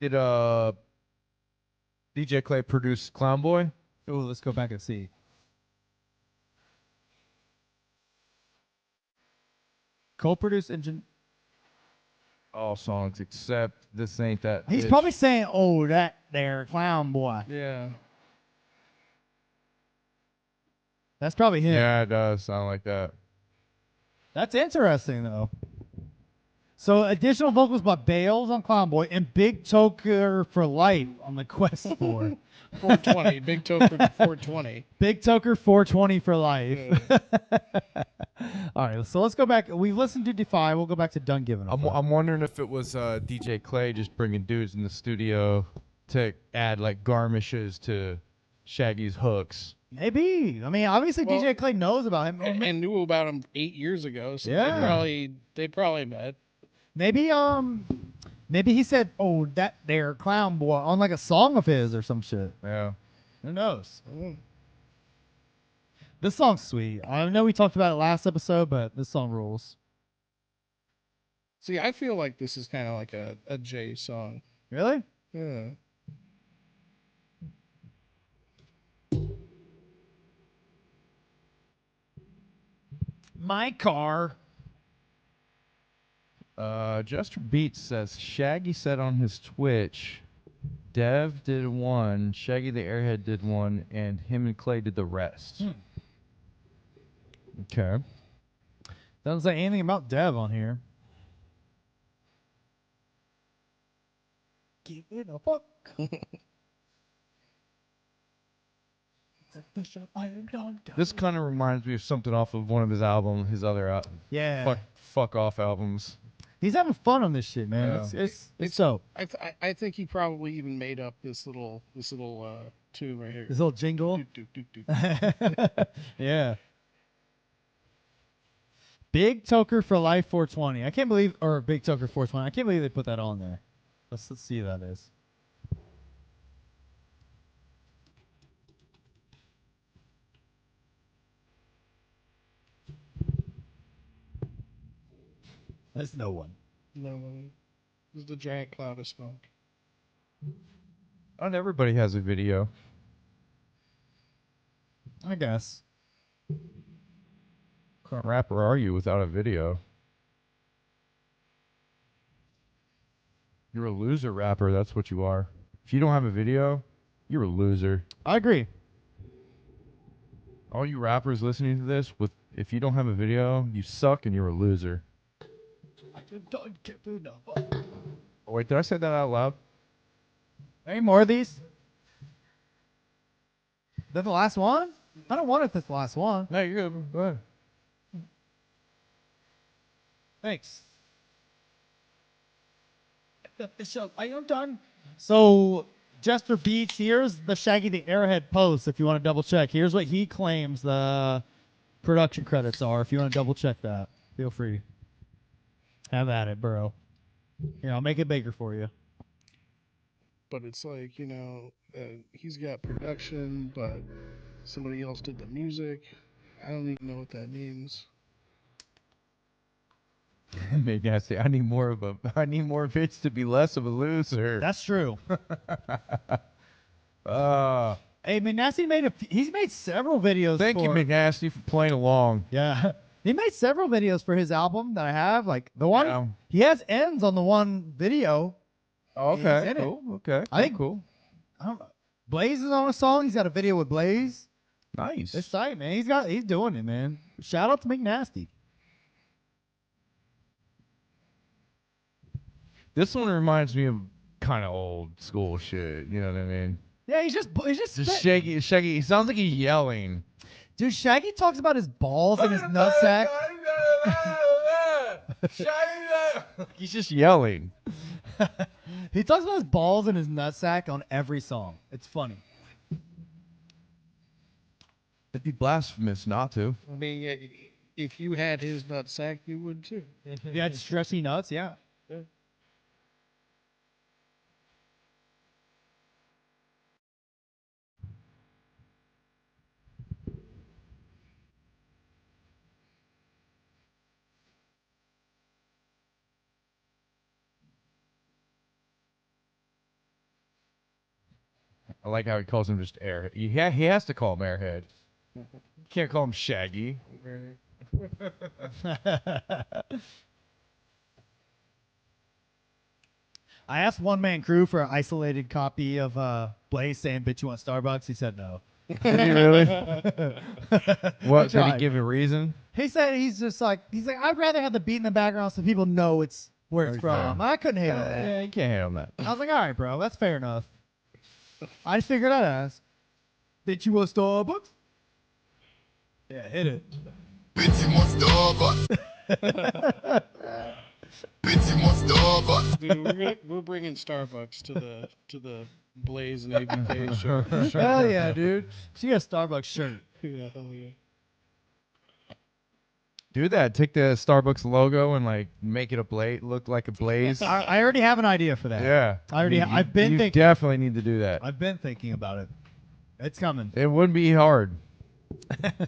Did DJ Clay produce Clown Boy? Oh, let's go back and see. Co-produced engine. All songs except This Ain't That. He's Bitch. probably saying, "Oh, that there, Clown Boy." Yeah. That's probably him. Yeah, it does sound like that. That's interesting, though. So additional vocals by Bales on Clown Boy and Big Toker for Life on the Quest 4. 420. Big token 420. Big Toker 420 for life. All right, so let's go back. We've listened to Defy. We'll go back to Done Giving a Fuck. I'm wondering if it was DJ Clay just bringing dudes in the studio to add like garnishes to Shaggy's hooks. Maybe. I mean, obviously Well, DJ Clay knows about him. And knew about him 8 years ago. So Yeah. they probably met. Maybe maybe he said, "Oh, that there Clown Boy" on like a song of his or some shit. Yeah. Who knows? This song's sweet. I know we talked about it last episode, but this song rules. See, I feel like this is kind of like a Jay song. Really? Yeah. My car. Jester Beats says Shaggy said on his Twitch, Dev did one, Shaggy the Airhead did one, and him and Clay did the rest. Okay. Doesn't say anything about Dev on here. Give it a fuck. This kind of reminds me of something off of one of his albums, his other Yeah. fuck off albums. He's having fun on this shit, man. Yeah. It's dope. I think he probably even made up this little tune right here. This little jingle. Doot, doot, doot, doot. Yeah. Big Toker for Life 420. I can't believe, or Big Toker 420. I can't believe they put that on there. Let's see who that is. That's no one. No, it's the giant cloud of smoke. Not everybody has a video. I guess. What kind of rapper are you without a video? You're a loser rapper. That's what you are. If you don't have a video, you're a loser. I agree. All you rappers listening to this, if you don't have a video, you suck and you're a loser. Oh, wait, did I say that out loud? Any more of these? Is that the last one? I don't want it this last one. No, you're good. Go ahead. Thanks. So, are you done? So, Jester Beats, here's the Shaggy the Airhead post if you want to double check. Here's what he claims the production credits are. If you want to double check that, feel free. Have at it, bro. Here, I'll make it bigger for you. But it's like, he's got production, but somebody else did the music. I don't even know what that means. Maybe I say I need more bitch to be less of a loser. That's true. Hey, McNasty he's made several videos. Thank you, McNasty, for playing along. Yeah. He made several videos for his album that I have. Like the one Yeah. he has ends on the one video. Oh, okay. He's in it. Cool. Okay. I think cool. I don't know. Blaze is on a song. He's got a video with Blaze. Nice. It's tight, man. He's doing it, man. Shout out to McNasty. This one reminds me of kind of old school shit. You know what I mean? Yeah, he's just Just Shaggy. He sounds like he's yelling. Dude, Shaggy talks about his balls and his nutsack. He's just yelling. He talks about his balls and his nutsack on every song. It's funny. It'd be blasphemous not to. I mean, if you had his nutsack, you would too. If you had stressy nuts, yeah. I like how he calls him just Airhead. He has to call him Airhead. You can't call him Shaggy. I asked One Man Crew for an isolated copy of Blaze saying, "Bitch, you want Starbucks?" He said no. Did he really? What? Did he tried. give a reason? He said he's like, I'd rather have the beat in the background so people know it's where it's from. I couldn't hate on that. Yeah, you can't hate on that. I was like, all right, bro, that's fair enough. I just figured I'd ask. Bitch, you want Starbucks? Yeah, hit it. Bitch, you want Starbucks? Bitch, you want Starbucks? Dude, we're bringing Starbucks to the Blaze and ABK show. Hell yeah, dude. She got a Starbucks shirt. Yeah, hell yeah. Do that. Take the Starbucks logo and like make it look like a blaze. I already have an idea for that. Yeah. I already. I've been You thinking. definitely need to do that. I've been thinking about it. It's coming. It wouldn't be hard.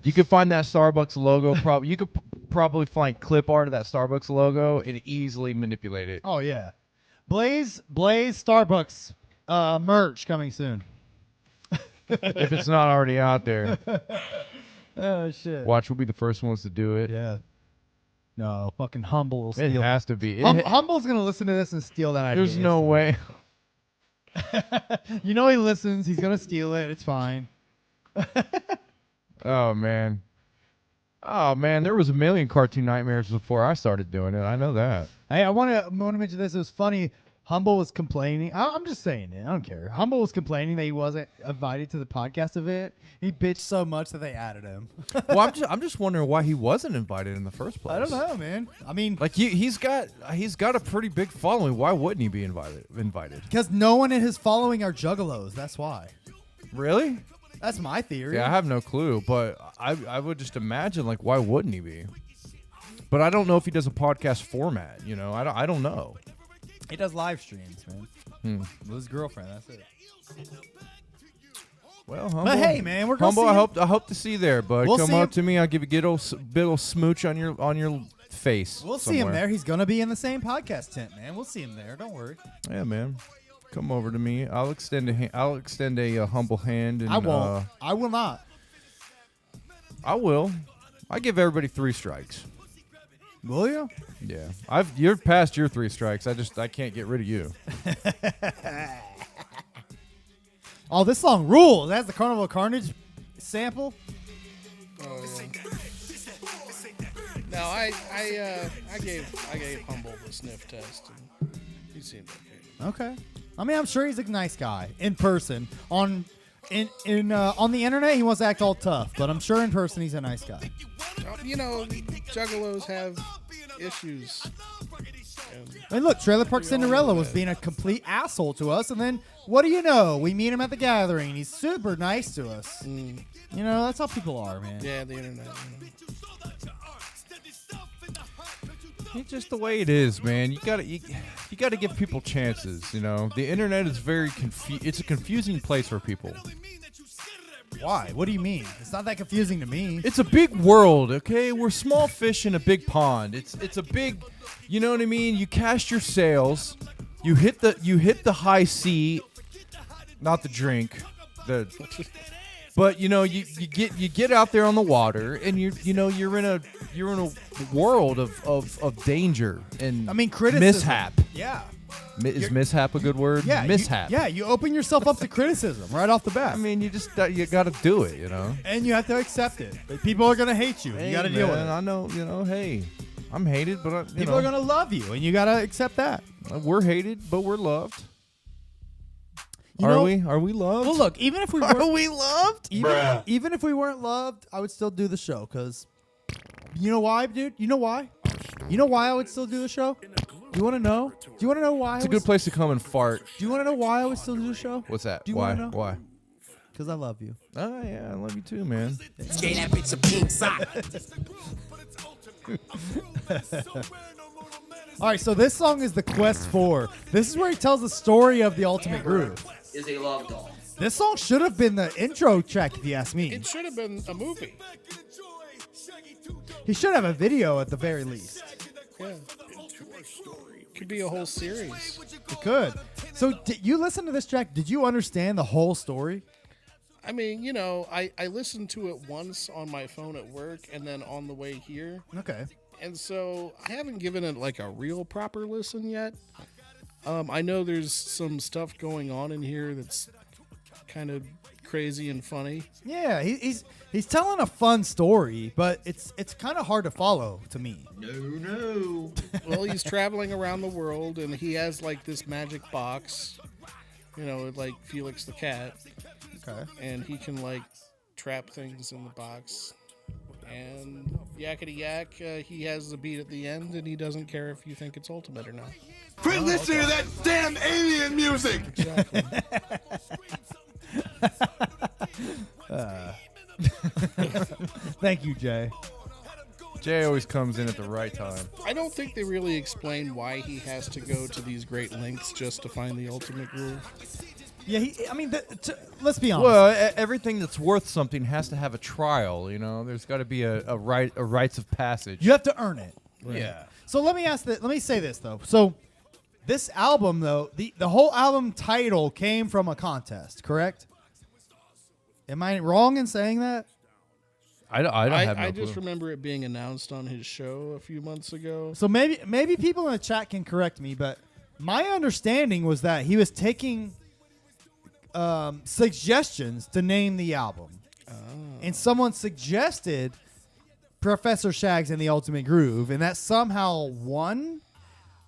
You could find that Starbucks logo. You could probably find clip art of that Starbucks logo and easily manipulate it. Oh yeah, Blaze Starbucks merch coming soon. If it's not already out there. Oh shit. Watch, we'll be the first ones to do it. Yeah. No, fucking Humble will It steal. has to be. Humble's gonna listen to this and steal that idea. There's no way. You know he listens. He's gonna steal it. It's fine. Oh man. There was a million cartoon nightmares before I started doing it. I know that. Hey, I want to mention this. It was funny. Humble was complaining. I'm just saying it. I don't care. Humble was complaining that he wasn't invited to the podcast event. He bitched so much that they added him. Well, I'm just wondering why he wasn't invited in the first place. I don't know, man. I mean, Like he's got a pretty big following. Why wouldn't he be invited? because no one in his following are juggalos. That's why. Really? That's my theory. Yeah, I have no clue, but I would just imagine like why wouldn't he be? But I don't know if he does a podcast format. You know, I don't know. He does live streams, man. With his girlfriend. That's it. Well, Humble, But hey, man, we're gonna Humble. see him. I hope to see you there, bud. We'll Come see up him. to me. I'll give you a bit of smooch on your face. We'll see him somewhere. there. He's gonna be in the same podcast tent, man. We'll see him there. Don't worry. Yeah, man. Come over to me. I'll extend a humble hand. And, I won't. I will not. I will. I give everybody 3 strikes. Will you? Yeah. You're past your 3 strikes. I can't get rid of you. Oh, this song rules. That's the Carnival of Carnage sample. Oh, yeah. No, I gave Humble the sniff test, and he seemed okay. Okay. I mean, I'm sure he's a nice guy in person. On the internet, he wants to act all tough, but I'm sure in person he's a nice guy. You know, juggalos have issues. I mean, look, Trailer Park Cinderella was being a complete asshole to us, and then what do you know? We meet him at the gathering, and he's super nice to us. You know, that's how people are, man. Yeah, the internet. It's just the way it is, man. You gotta give people chances. You know, the internet is it's a confusing place for people. Why? What do you mean? It's not that confusing to me. It's a big world, okay? We're small fish in a big pond. It's a big, you know what I mean? You cast your sails, you hit the high sea, not the drink, but you know you get out there on the water and you're in a world of danger and I mean, criticism. mishap. Yeah. Is mishap a good word? Yeah. Mishap. You open yourself up to criticism right off the bat. I mean, you got to do it, you know. And you have to accept it. But people are going to hate you. You got to deal with it. I know, you know. Hey, I'm hated, but People are going to love you, and you got to accept that. We're hated, but we're loved. You know- Are we loved? Well, look, even if we Are weren't, we loved? even if we weren't loved, I would still do the show. Because you know why, dude? You know why? You know why I would still do the show? Do you want to know? Do you want to know why? It's a good place to come and fart. Do you want to know why I would still do the show? What's that? Do you Why? wanna know? Why? Because I love you. Oh yeah, I love you too, man. Gave that bitch a pink sock. All right, so this song is the Quest 4. This is where he tells the story of the Ultimate Groove. Is a love doll. This song should have been the intro track, if you ask me. It should have been a movie. He should have a video at the very least. Yeah. Could be a whole series. It could. So, did you listen to this track? Did you understand the whole story? I mean, you know, I listened to it once on my phone at work and then on the way here. Okay. And so I haven't given it like a real proper listen yet. I know there's some stuff going on in here that's kind of crazy and funny. Yeah, he's telling a fun story, but it's kind of hard to follow to me. No. Well, he's traveling around the world and he has like this magic box, you know, like Felix the cat. Okay. And he can like trap things in the box. And yakety yak, he has the beat at the end and he doesn't care if you think it's ultimate or not. Quit listening to that damn alien music. Exactly. Thank you, Jay. Jay always comes in at the right time. I don't think they really explain why he has to go to these great lengths just to find the ultimate groove. Yeah, let's be honest. Well, everything that's worth something has to have a trial. You know, there's got to be a rites of passage. You have to earn it. Right. Yeah. So let me say this though. So this album though, the whole album title came from a contest, correct? Am I wrong in saying that? I don't have no I just clue. remember it being announced on his show a few months ago. So maybe people in the chat can correct me, but my understanding was that he was taking suggestions to name the album. And someone suggested Professor Shaggs and the Ultimate Groove, and that somehow won.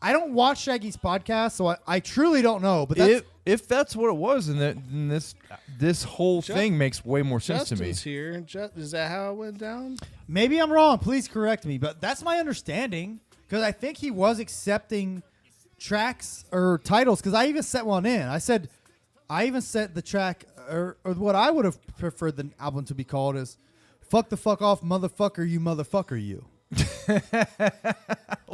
I don't watch Shaggy's podcast, so I truly don't know. But that's, If that's what it was, then this whole thing makes way more sense to me. Justin's here. Is that how it went down? maybe I'm wrong. Please correct me. But that's my understanding, because I think he was accepting tracks or titles. Because I even set one in. I even set the track or what I would have preferred the album to be called is "Fuck the Fuck Off, Motherfucker, You Motherfucker You."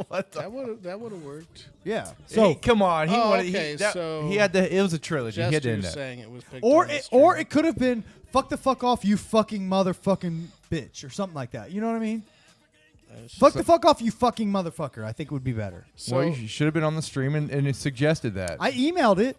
What the? That would have worked. Yeah. So come on, so he had the. It was a trilogy. He had to end Jester's that. saying it was picked or on the it could have been "Fuck the Fuck Off, You Fucking Motherfucking Bitch" or something like that. You know what I mean? Fuck the fuck off, you fucking motherfucker. I think would be better. So well, you should have been on the stream and it suggested that. I emailed it.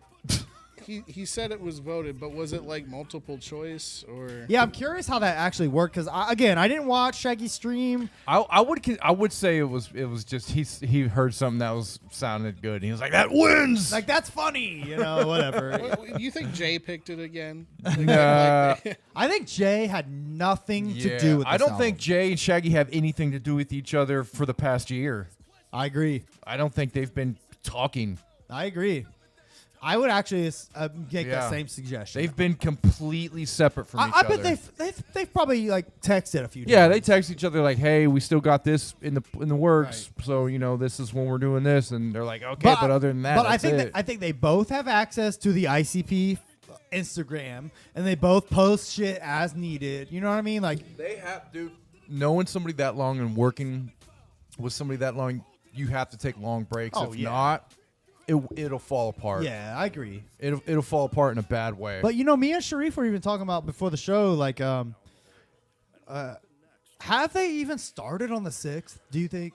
he said it was voted, but was it like multiple choice or? Yeah, I'm curious how that actually worked because again, I didn't watch Shaggy's stream. I would say it was just he heard something that sounded good and he was like, that wins. Like that's funny, whatever. Do you think Jay picked it again? Nah. I think Jay had nothing to do with this I don't album. think Jay and Shaggy have anything to do with each other for the past year. I agree. I don't think they've been talking. I agree. I would actually make Yeah. that same suggestion. They've been completely separate from each I other. bet they've probably like texted a few times. Yeah, they text each other like, "Hey, we still got this in the works, so this is when we're doing this," and they're like, "Okay," but other than that, but that's it. I think they both have access to the ICP Instagram, and they both post shit as needed. You know what I mean? Like They have, dude. Knowing somebody that long and working with somebody that long, you have to take long breaks. Oh, if yeah. not, it'll fall apart. yeah, I agree. It'll fall apart in a bad way. But me and Sharif were even talking about before the show, like, have they even started on the 6th? Do you think?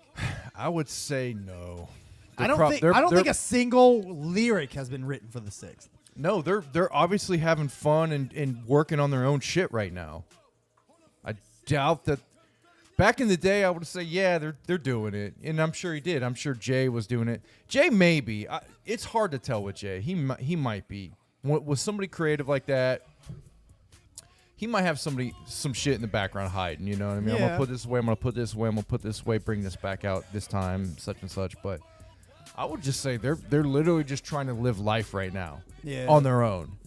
I would say no. I don't think a single lyric has been written for the 6th. No, they're obviously having fun and working on their own shit right now. I doubt that. Back in the day, I would say, yeah, they're doing it, and I'm sure he did. I'm sure Jay was doing it. Jay maybe. It's hard to tell with Jay. He might be. With somebody creative like that, he might have some shit in the background hiding. You know what I mean? I'm Yeah. gonna put this away. I'm gonna put this away. I'm gonna put this away. Bring this back out this time, such and such. But I would just say they're literally just trying to live life right now, Yeah. on their own.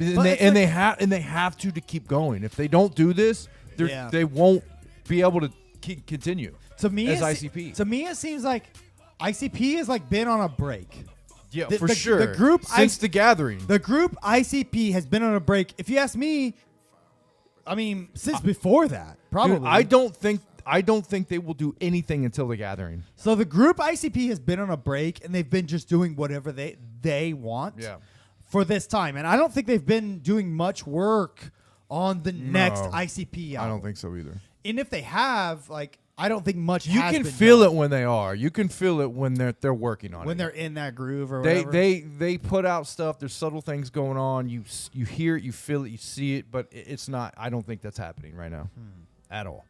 And But they it's they have to keep going. If they don't do this, Yeah. they won't be able to continue. To me, as it ICP. To me, it seems like ICP has like been on a break. Yeah, The- for the- sure. the group since the gathering. The group ICP has been on a break. If you ask me, I mean, since before that, probably. Dude, I don't think they will do anything until the gathering. So the group ICP has been on a break, and they've been just doing whatever they want. Yeah. For this time, and I don't think they've been doing much work on the next No, ICP I album. don't think so either. And if they have, like, I don't think much. You has can been feel done it when they are. You can feel it when they're working on when it. they're in that groove or They whatever. they put out stuff. There's subtle things going on. You hear it, you feel it, you see it, but it's not. I don't think that's happening right now, at all.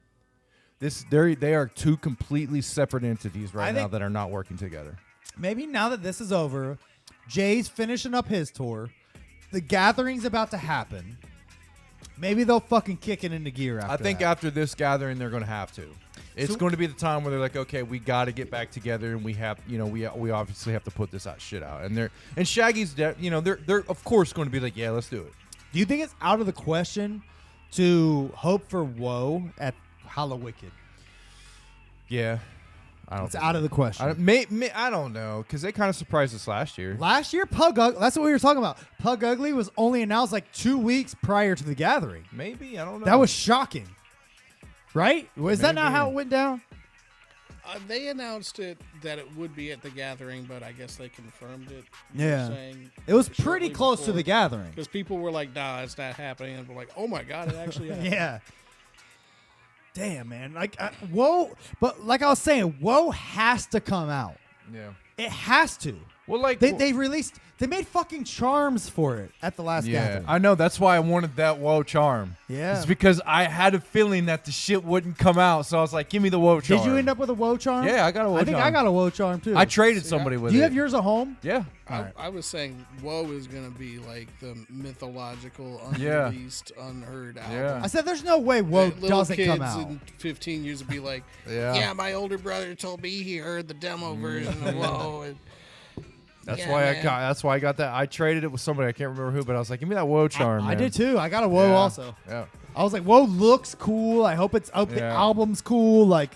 They are two completely separate entities right I now think- that are not working together. Maybe now that this is over, Jay's finishing up his tour. The gathering's about to happen. Maybe they'll fucking kick it into gear after I think that. after this gathering, they're going to have to. It's So- going to be the time where they're like, okay, we got to get back together, and we have, we obviously have to put this shit out. And Shaggy's, they're of course going to be like, yeah, let's do it. Do you think it's out of the question to hope for Woe at Hallowicked? Yeah, I don't. It's think out so. of the question. I don't know, because they kind of surprised us last year. Last year, Pug Ugly, that's what we were talking about. Pug Ugly was only announced like 2 weeks prior to the gathering. Maybe, I don't know. That was shocking. Right? Was that not Maybe. how it went down? They announced it that it would be at the gathering, but I guess they confirmed it. Yeah. It was pretty close to the gathering. Because people were like, nah, it's not happening. And we're like, oh my God, it actually happened. Yeah. Damn, man. Like, Woe, but like I was saying, Woe has to come out. Yeah. It has to. Well, like They released, they made fucking charms for it at the last yeah, gathering. I know. That's why I wanted that Woe charm. Yeah. It's because I had a feeling that the shit wouldn't come out, so I was like, give me the Woe charm. Did you end up with a Woe charm? Yeah, I got a Woe I think charm. I got a Woe charm too. I traded somebody with Do you it. have yours at home? Yeah. I was saying, Woe is going to be like the mythological, Yeah. unreleased, unheard album. Yeah. I said, there's no way Woe Little doesn't kids come out. in 15 years would be like, Yeah. yeah, my older brother told me he heard the demo version of Woe. And That's yeah, why man. That's why I got that. I traded it with somebody. I can't remember who, but I was like, give me that Woe charm. I man. did too. I got a Woe Yeah. also. Yeah. I was like, Woe looks cool. I hope the Yeah. album's cool. Like,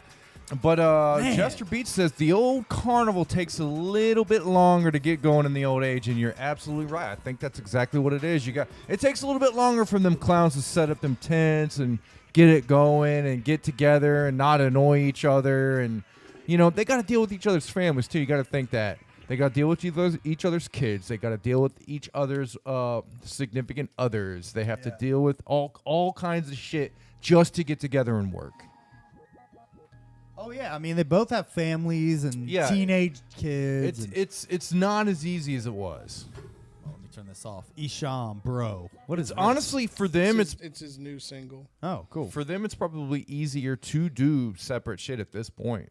But Man. Chester Beach says the old carnival takes a little bit longer to get going in the old age, and you're absolutely right. I think that's exactly what it is. It takes a little bit longer for them clowns to set up them tents and get it going and get together and not annoy each other, and they got to deal with each other's families too. You got to think that they got to deal with each other's kids. They got to deal with each other's significant others. They have to deal with all kinds of shit just to get together and work. Oh yeah, I mean they both have families and Yeah. teenage kids. It's not as easy as it was. Let me turn this off. Isham, bro. What is this? Honestly, for them, It's his new single. Oh, cool. for them, it's probably easier to do separate shit at this point.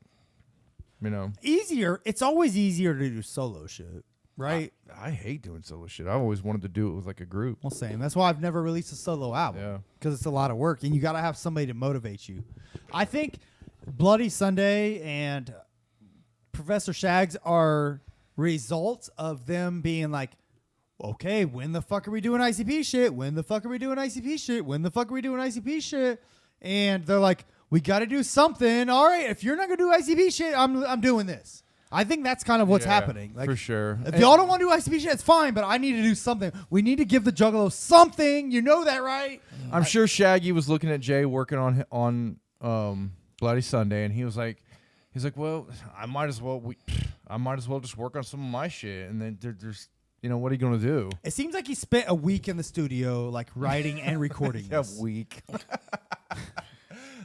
You know, Easier. It's always easier to do solo shit, right? I hate doing solo shit. I've always wanted to do it with like a group. Well, same. That's why I've never released a solo album. Yeah. Because it's a lot of work, and you got to have somebody to motivate you. I think Bloody Sunday and Professor Shaggs are results of them being like, okay, when the fuck are we doing ICP shit? When the fuck are we doing ICP shit? When the fuck are we doing ICP shit? And they're like, we got to do something. All right, if you're not going to do ICP shit, I'm doing this. I think that's kind of what's Yeah, happening. Like, for sure. If y'all don't want to do ICP shit, it's fine, but I need to do something. We need to give the Juggalo something. You know that, right? I'm sure Shaggy was looking at Jay working on Bloody Sunday, and he's like, well, I might as well just work on some of my shit, and then there's. You know, what are you going to do? It seems like he spent a week in the studio, like writing and recording A this. week.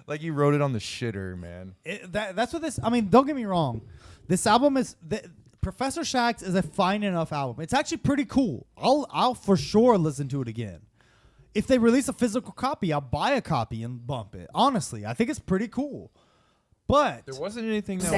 Like you wrote it on the shitter, man. That's what this. I mean, don't get me wrong. This album is Professor Shaggs is a fine enough album. It's actually pretty cool. I'll for sure listen to it again. If they release a physical copy, I'll buy a copy and bump it. Honestly, I think it's pretty cool. But There wasn't anything that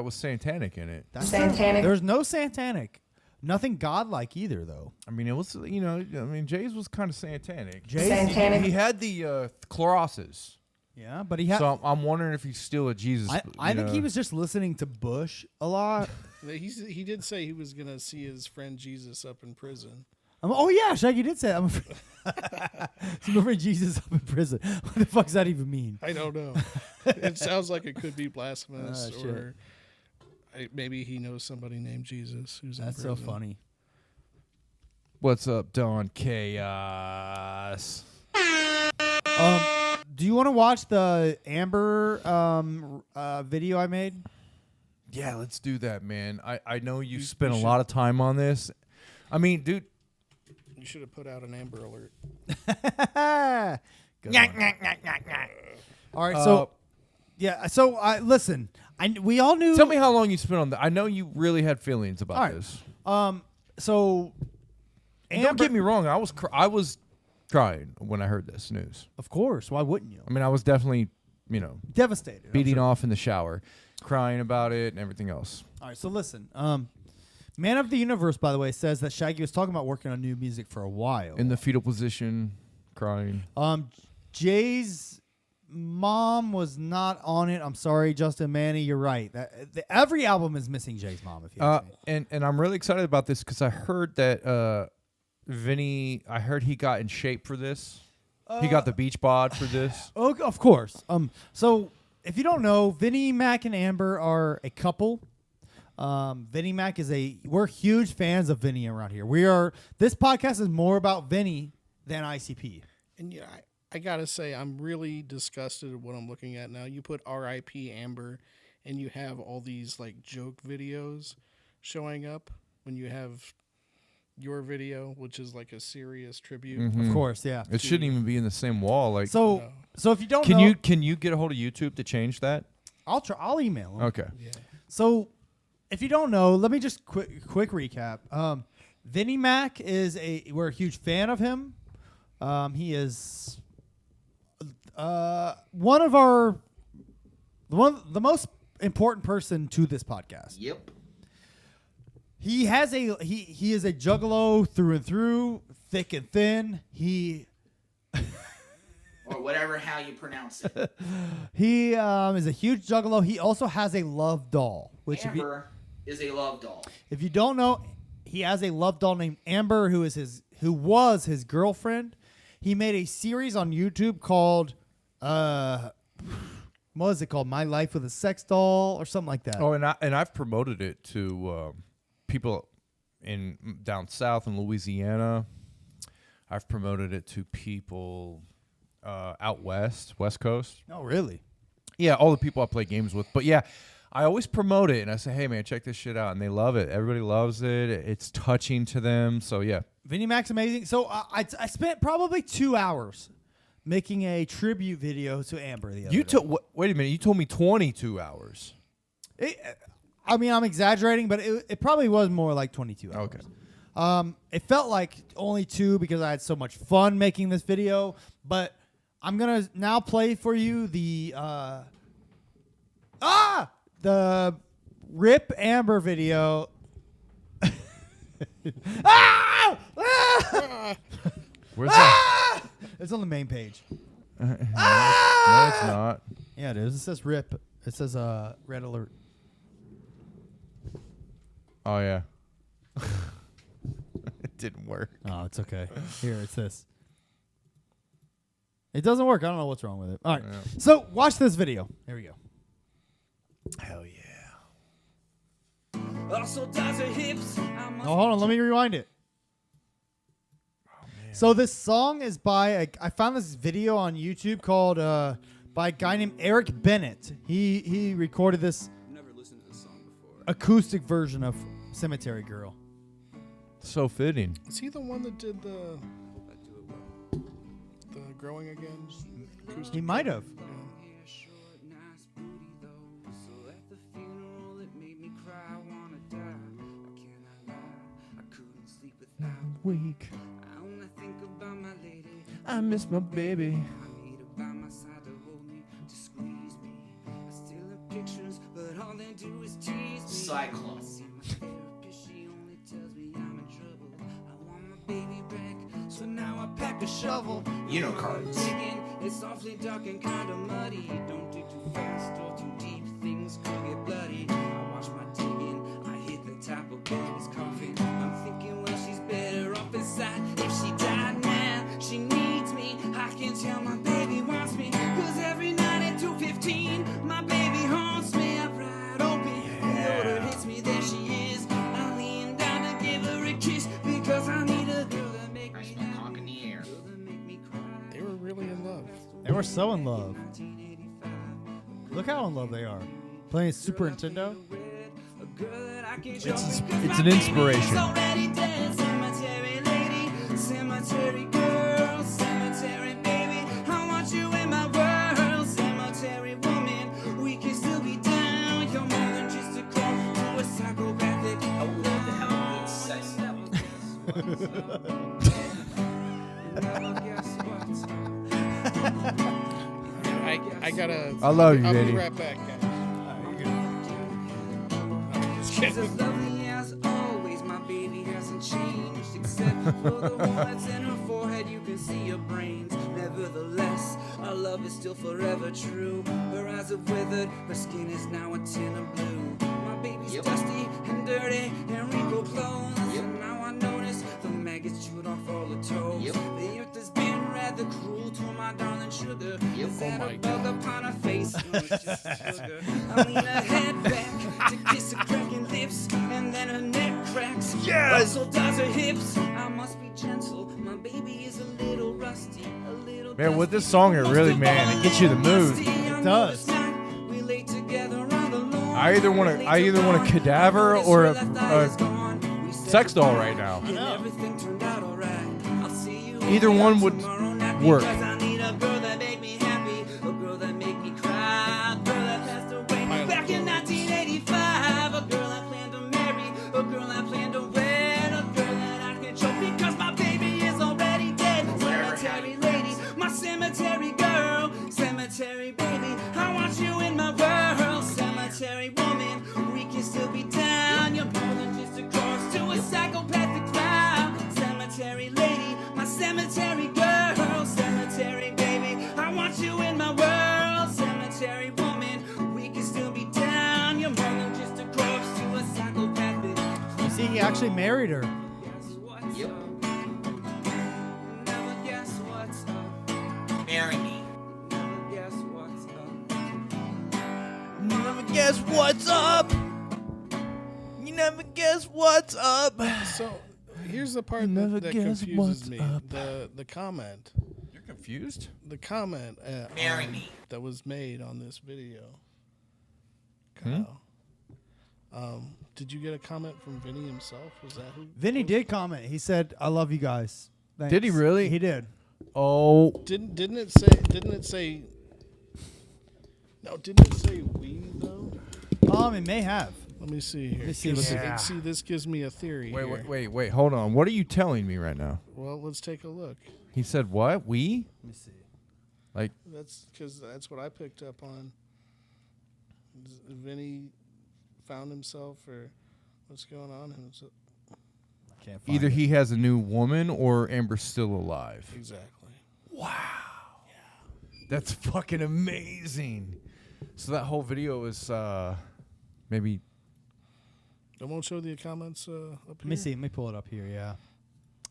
was satanic in it. that's satanic. There's no satanic. Nothing godlike either, though. I mean, it was, you know, Jay's was kind of satanic. Jay's He had the crosses. Yeah, but he had. So I'm wondering if he's still a Jesus. I think he was just listening to Bush a lot. He did say he was gonna see his friend Jesus up in prison. Oh yeah, Shaggy did say that. See my friend Jesus up in prison. What the fuck does that even mean? I don't know. It sounds like it could be blasphemous, shit. or maybe he knows somebody named Jesus who's in That's so prison. funny. What's up, Don Chaos? Do you want to watch the Amber video I made? Yeah, let's do that, man. I know you spent a lot of time on this. I mean, dude. You should have put out an Amber Alert. All right, so yeah, so listen. We all knew. Tell me how long you spent on that. I know you really had feelings about All right. this. So And don't get me wrong. I was crying when I heard this news. Of course, why wouldn't you? I mean, I was definitely, Devastated. I'm beating sure. off in the shower, crying about it and everything else. All right, so listen. Man of the Universe, by the way, says that Shaggy was talking about working on new music for a while. In the fetal position, crying. Jay's mom was not on it. I'm sorry, Justin Manny. You're right. Every album is missing Jay's mom. If you ask me. And I'm really excited about this because I heard that Vinny. I heard he got in shape for this. He got the beach bod for this. Oh, of course. So if you don't know, Vinny Mac and Amber are a couple. Vinny Mac we're huge fans of Vinny around here. This podcast is more about Vinny than ICP. And yeah, I gotta say, I'm really disgusted at what I'm looking at now. You put R.I.P. Amber, and you have all these like joke videos showing up when you have your video, which is like a serious tribute. Mm-hmm. Of course, yeah. It shouldn't even be in the same wall. Like, So if you don't can know, you get a hold of YouTube to change that? I'll email him. Okay. Yeah. So if you don't know, let me just quick recap. Vinny Mac we're a huge fan of him. He is the most important person to this podcast. Yep. He is a juggalo through and through, thick and thin. Or whatever how you pronounce it. He is a huge juggalo. He also has a love doll, which Amber is a love doll. if you don't know, he has a love doll named Amber who was his girlfriend. He made a series on YouTube called what was it called? My Life with a Sex Doll or something like that. Oh, and I've promoted it to people down south in Louisiana. I've promoted it to people out west coast. Oh, really? Yeah, all the people I play games with. But yeah, I always promote it and I say, hey man, check this shit out, and they love it. Everybody loves it. It's touching to them. So yeah, Vinny Mac's amazing. So I spent probably 2 hours making a tribute video to Amber the other You day. wait a minute. You told me 22 hours. I mean, I'm exaggerating, but it probably was more like 22 hours. Okay. It felt like only 2 because I had so much fun making this video. But I'm gonna now play for you the Rip Amber video. Where's that? It's on the main page. No, it's not. Yeah, it is. It says Rip. It says red alert. Oh yeah. It didn't work. Oh, it's okay. Here, it's this. It doesn't work. I don't know what's wrong with it. All right. Yeah. So watch this video. Here we go. Hell yeah. Also does her hips. Oh, hold on. Let me rewind it. So this song is by I found this video on YouTube called by a guy named Eric Bennett. He recorded this acoustic version of Cemetery Girl. So fitting. Is he the one that did the Growing Again? He might have. Weak. I miss my baby. Cyclone. So now I pack a shovel. You know cards. It's awfully dark and kinda muddy. Don't dig too fast or too deep. Things could get bloody. I wash my digging. I hit the top of baby's coffin. I'm thinking, well, she's better off inside. If she died now, she needs me. I can tell my baby wants me. Cause every night at 2:15, my baby haunts me. I ride open. The order hits me. There she is. I lean down to give her a kiss. Because I need a girl that make me happy. Cock in the air. They were really in love. They were so in love. Look how in love they are. Playing Super Nintendo. It's an inspiration. Cemetery lady, cemetery girl, cemetery baby. I want you in my world, cemetery woman. We can still be down. You're more than just a call to a psychopathic. I love the how he says that. I gotta. I love you, I'll Eddie. be right back, guys. She's as lovely as always. My baby hasn't changed, except for the one that's in her forehead. You can see her brains. Nevertheless, our love is still forever true. Her eyes have withered, her skin is now a tin of blue. My baby's dusty and dirty and wrinkle clothes. And now I notice the maggots chewed off all the toes. The earth has been rather cruel to my darling sugar. Is that a bug upon her face? No, it's just sugar. I lean her head back to kiss her cracking lips, and then her neck cracks. Yes! So does her hips. I must be gentle. My baby is a little rusty, a little. Man, with this song, it really, man, it gets you in the mood. It does. I either want a cadaver or a sex doll right now. Either one would work. I need a girl that make me happy, a girl that make me cry, a girl that passed away back in 1985, a girl I plan to marry, a girl I plan to wed, a girl that I can choke because my baby is already dead. Cemetery lady, my cemetery girl, cemetery baby, I want you in my world. Cemetery woman, we can still be down. You're more than just a cross to a psychopathic crowd. Cemetery lady, my cemetery girl, cemetery baby, I want you in my world. Cemetery woman, we can still be down. You're more than just a corpse to a psychopathic. You see, he actually married her. Guess what's up? Never guess what's up. Marry me. Never guess what's up. Never guess what's up. You never guess what's up. So here's the part Never that guess confuses what's me. up. The comment. You're confused? The comment Marry me. that was made on this video. Kyle. Did you get a comment from Vinny himself? Was that who? Vinny did comment. He said, "I love you guys." Thanks. Did he really? He did. Oh, Didn't it say? Didn't it say? No, didn't it say we though? It may have. Let me see here. Let me see. See, this gives me a theory. here. wait. Hold on. What are you telling me right now? Well, let's take a look. He said what? We? Let me see. Like That's because that's what I picked up on. Vinny found himself, or what's going on? I can't find either it. he has a new woman or Amber's still alive. Exactly. That's fucking amazing. So that whole video is maybe. I won't show the comments up here. Let me see. Let me pull it up here. Yeah.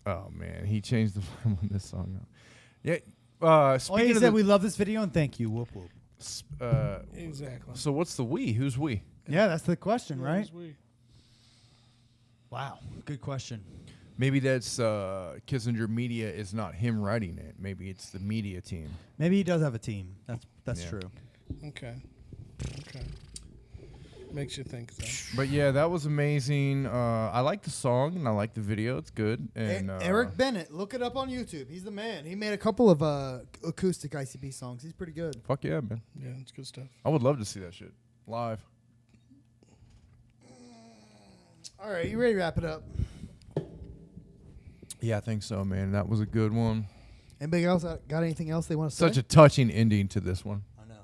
Oh man, he changed the volume on this song. Yeah. Oh, Speaking he of said we love this video and thank you. Whoop whoop. Exactly. So what's the we? Who's we? Yeah, that's the question, right? Who's we? Wow. Good question. Maybe that's Kissinger Media is not him writing it. Maybe it's the media team. Maybe he does have a team. That's Yeah. true. Okay. Makes you think, though. But yeah, that was amazing. I like the song and I like the video. It's good. And Eric Bennett, look it up on YouTube. He's the man. He made a couple of acoustic ICP songs. He's pretty good. fuck yeah, man. Yeah, it's good stuff. I would love to see that shit live. All right, you ready to wrap it up? Yeah, I think so, man. That was a good one. Anybody else got anything else they want to say? Such a touching ending to this one. I know.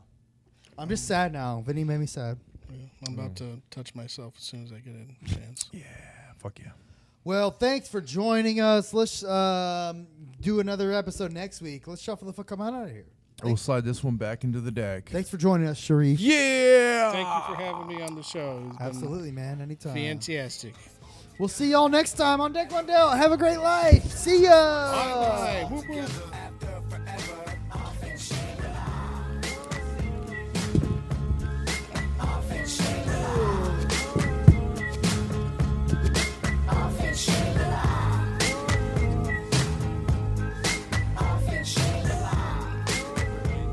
I'm just sad now. Vinny made me sad. Yeah, I'm about to touch myself as soon as I get a chance. Yeah, fuck yeah. Well, thanks for joining us. Let's do another episode next week. Let's shuffle the fuck come out of here. We'll slide this one back into the deck. Thanks for joining us, Sharif. Yeah. Thank you for having me on the show. It's been Absolutely, man. Anytime. fantastic. We'll see y'all next time on Deck Rundell. Have a great life. See ya. Bye.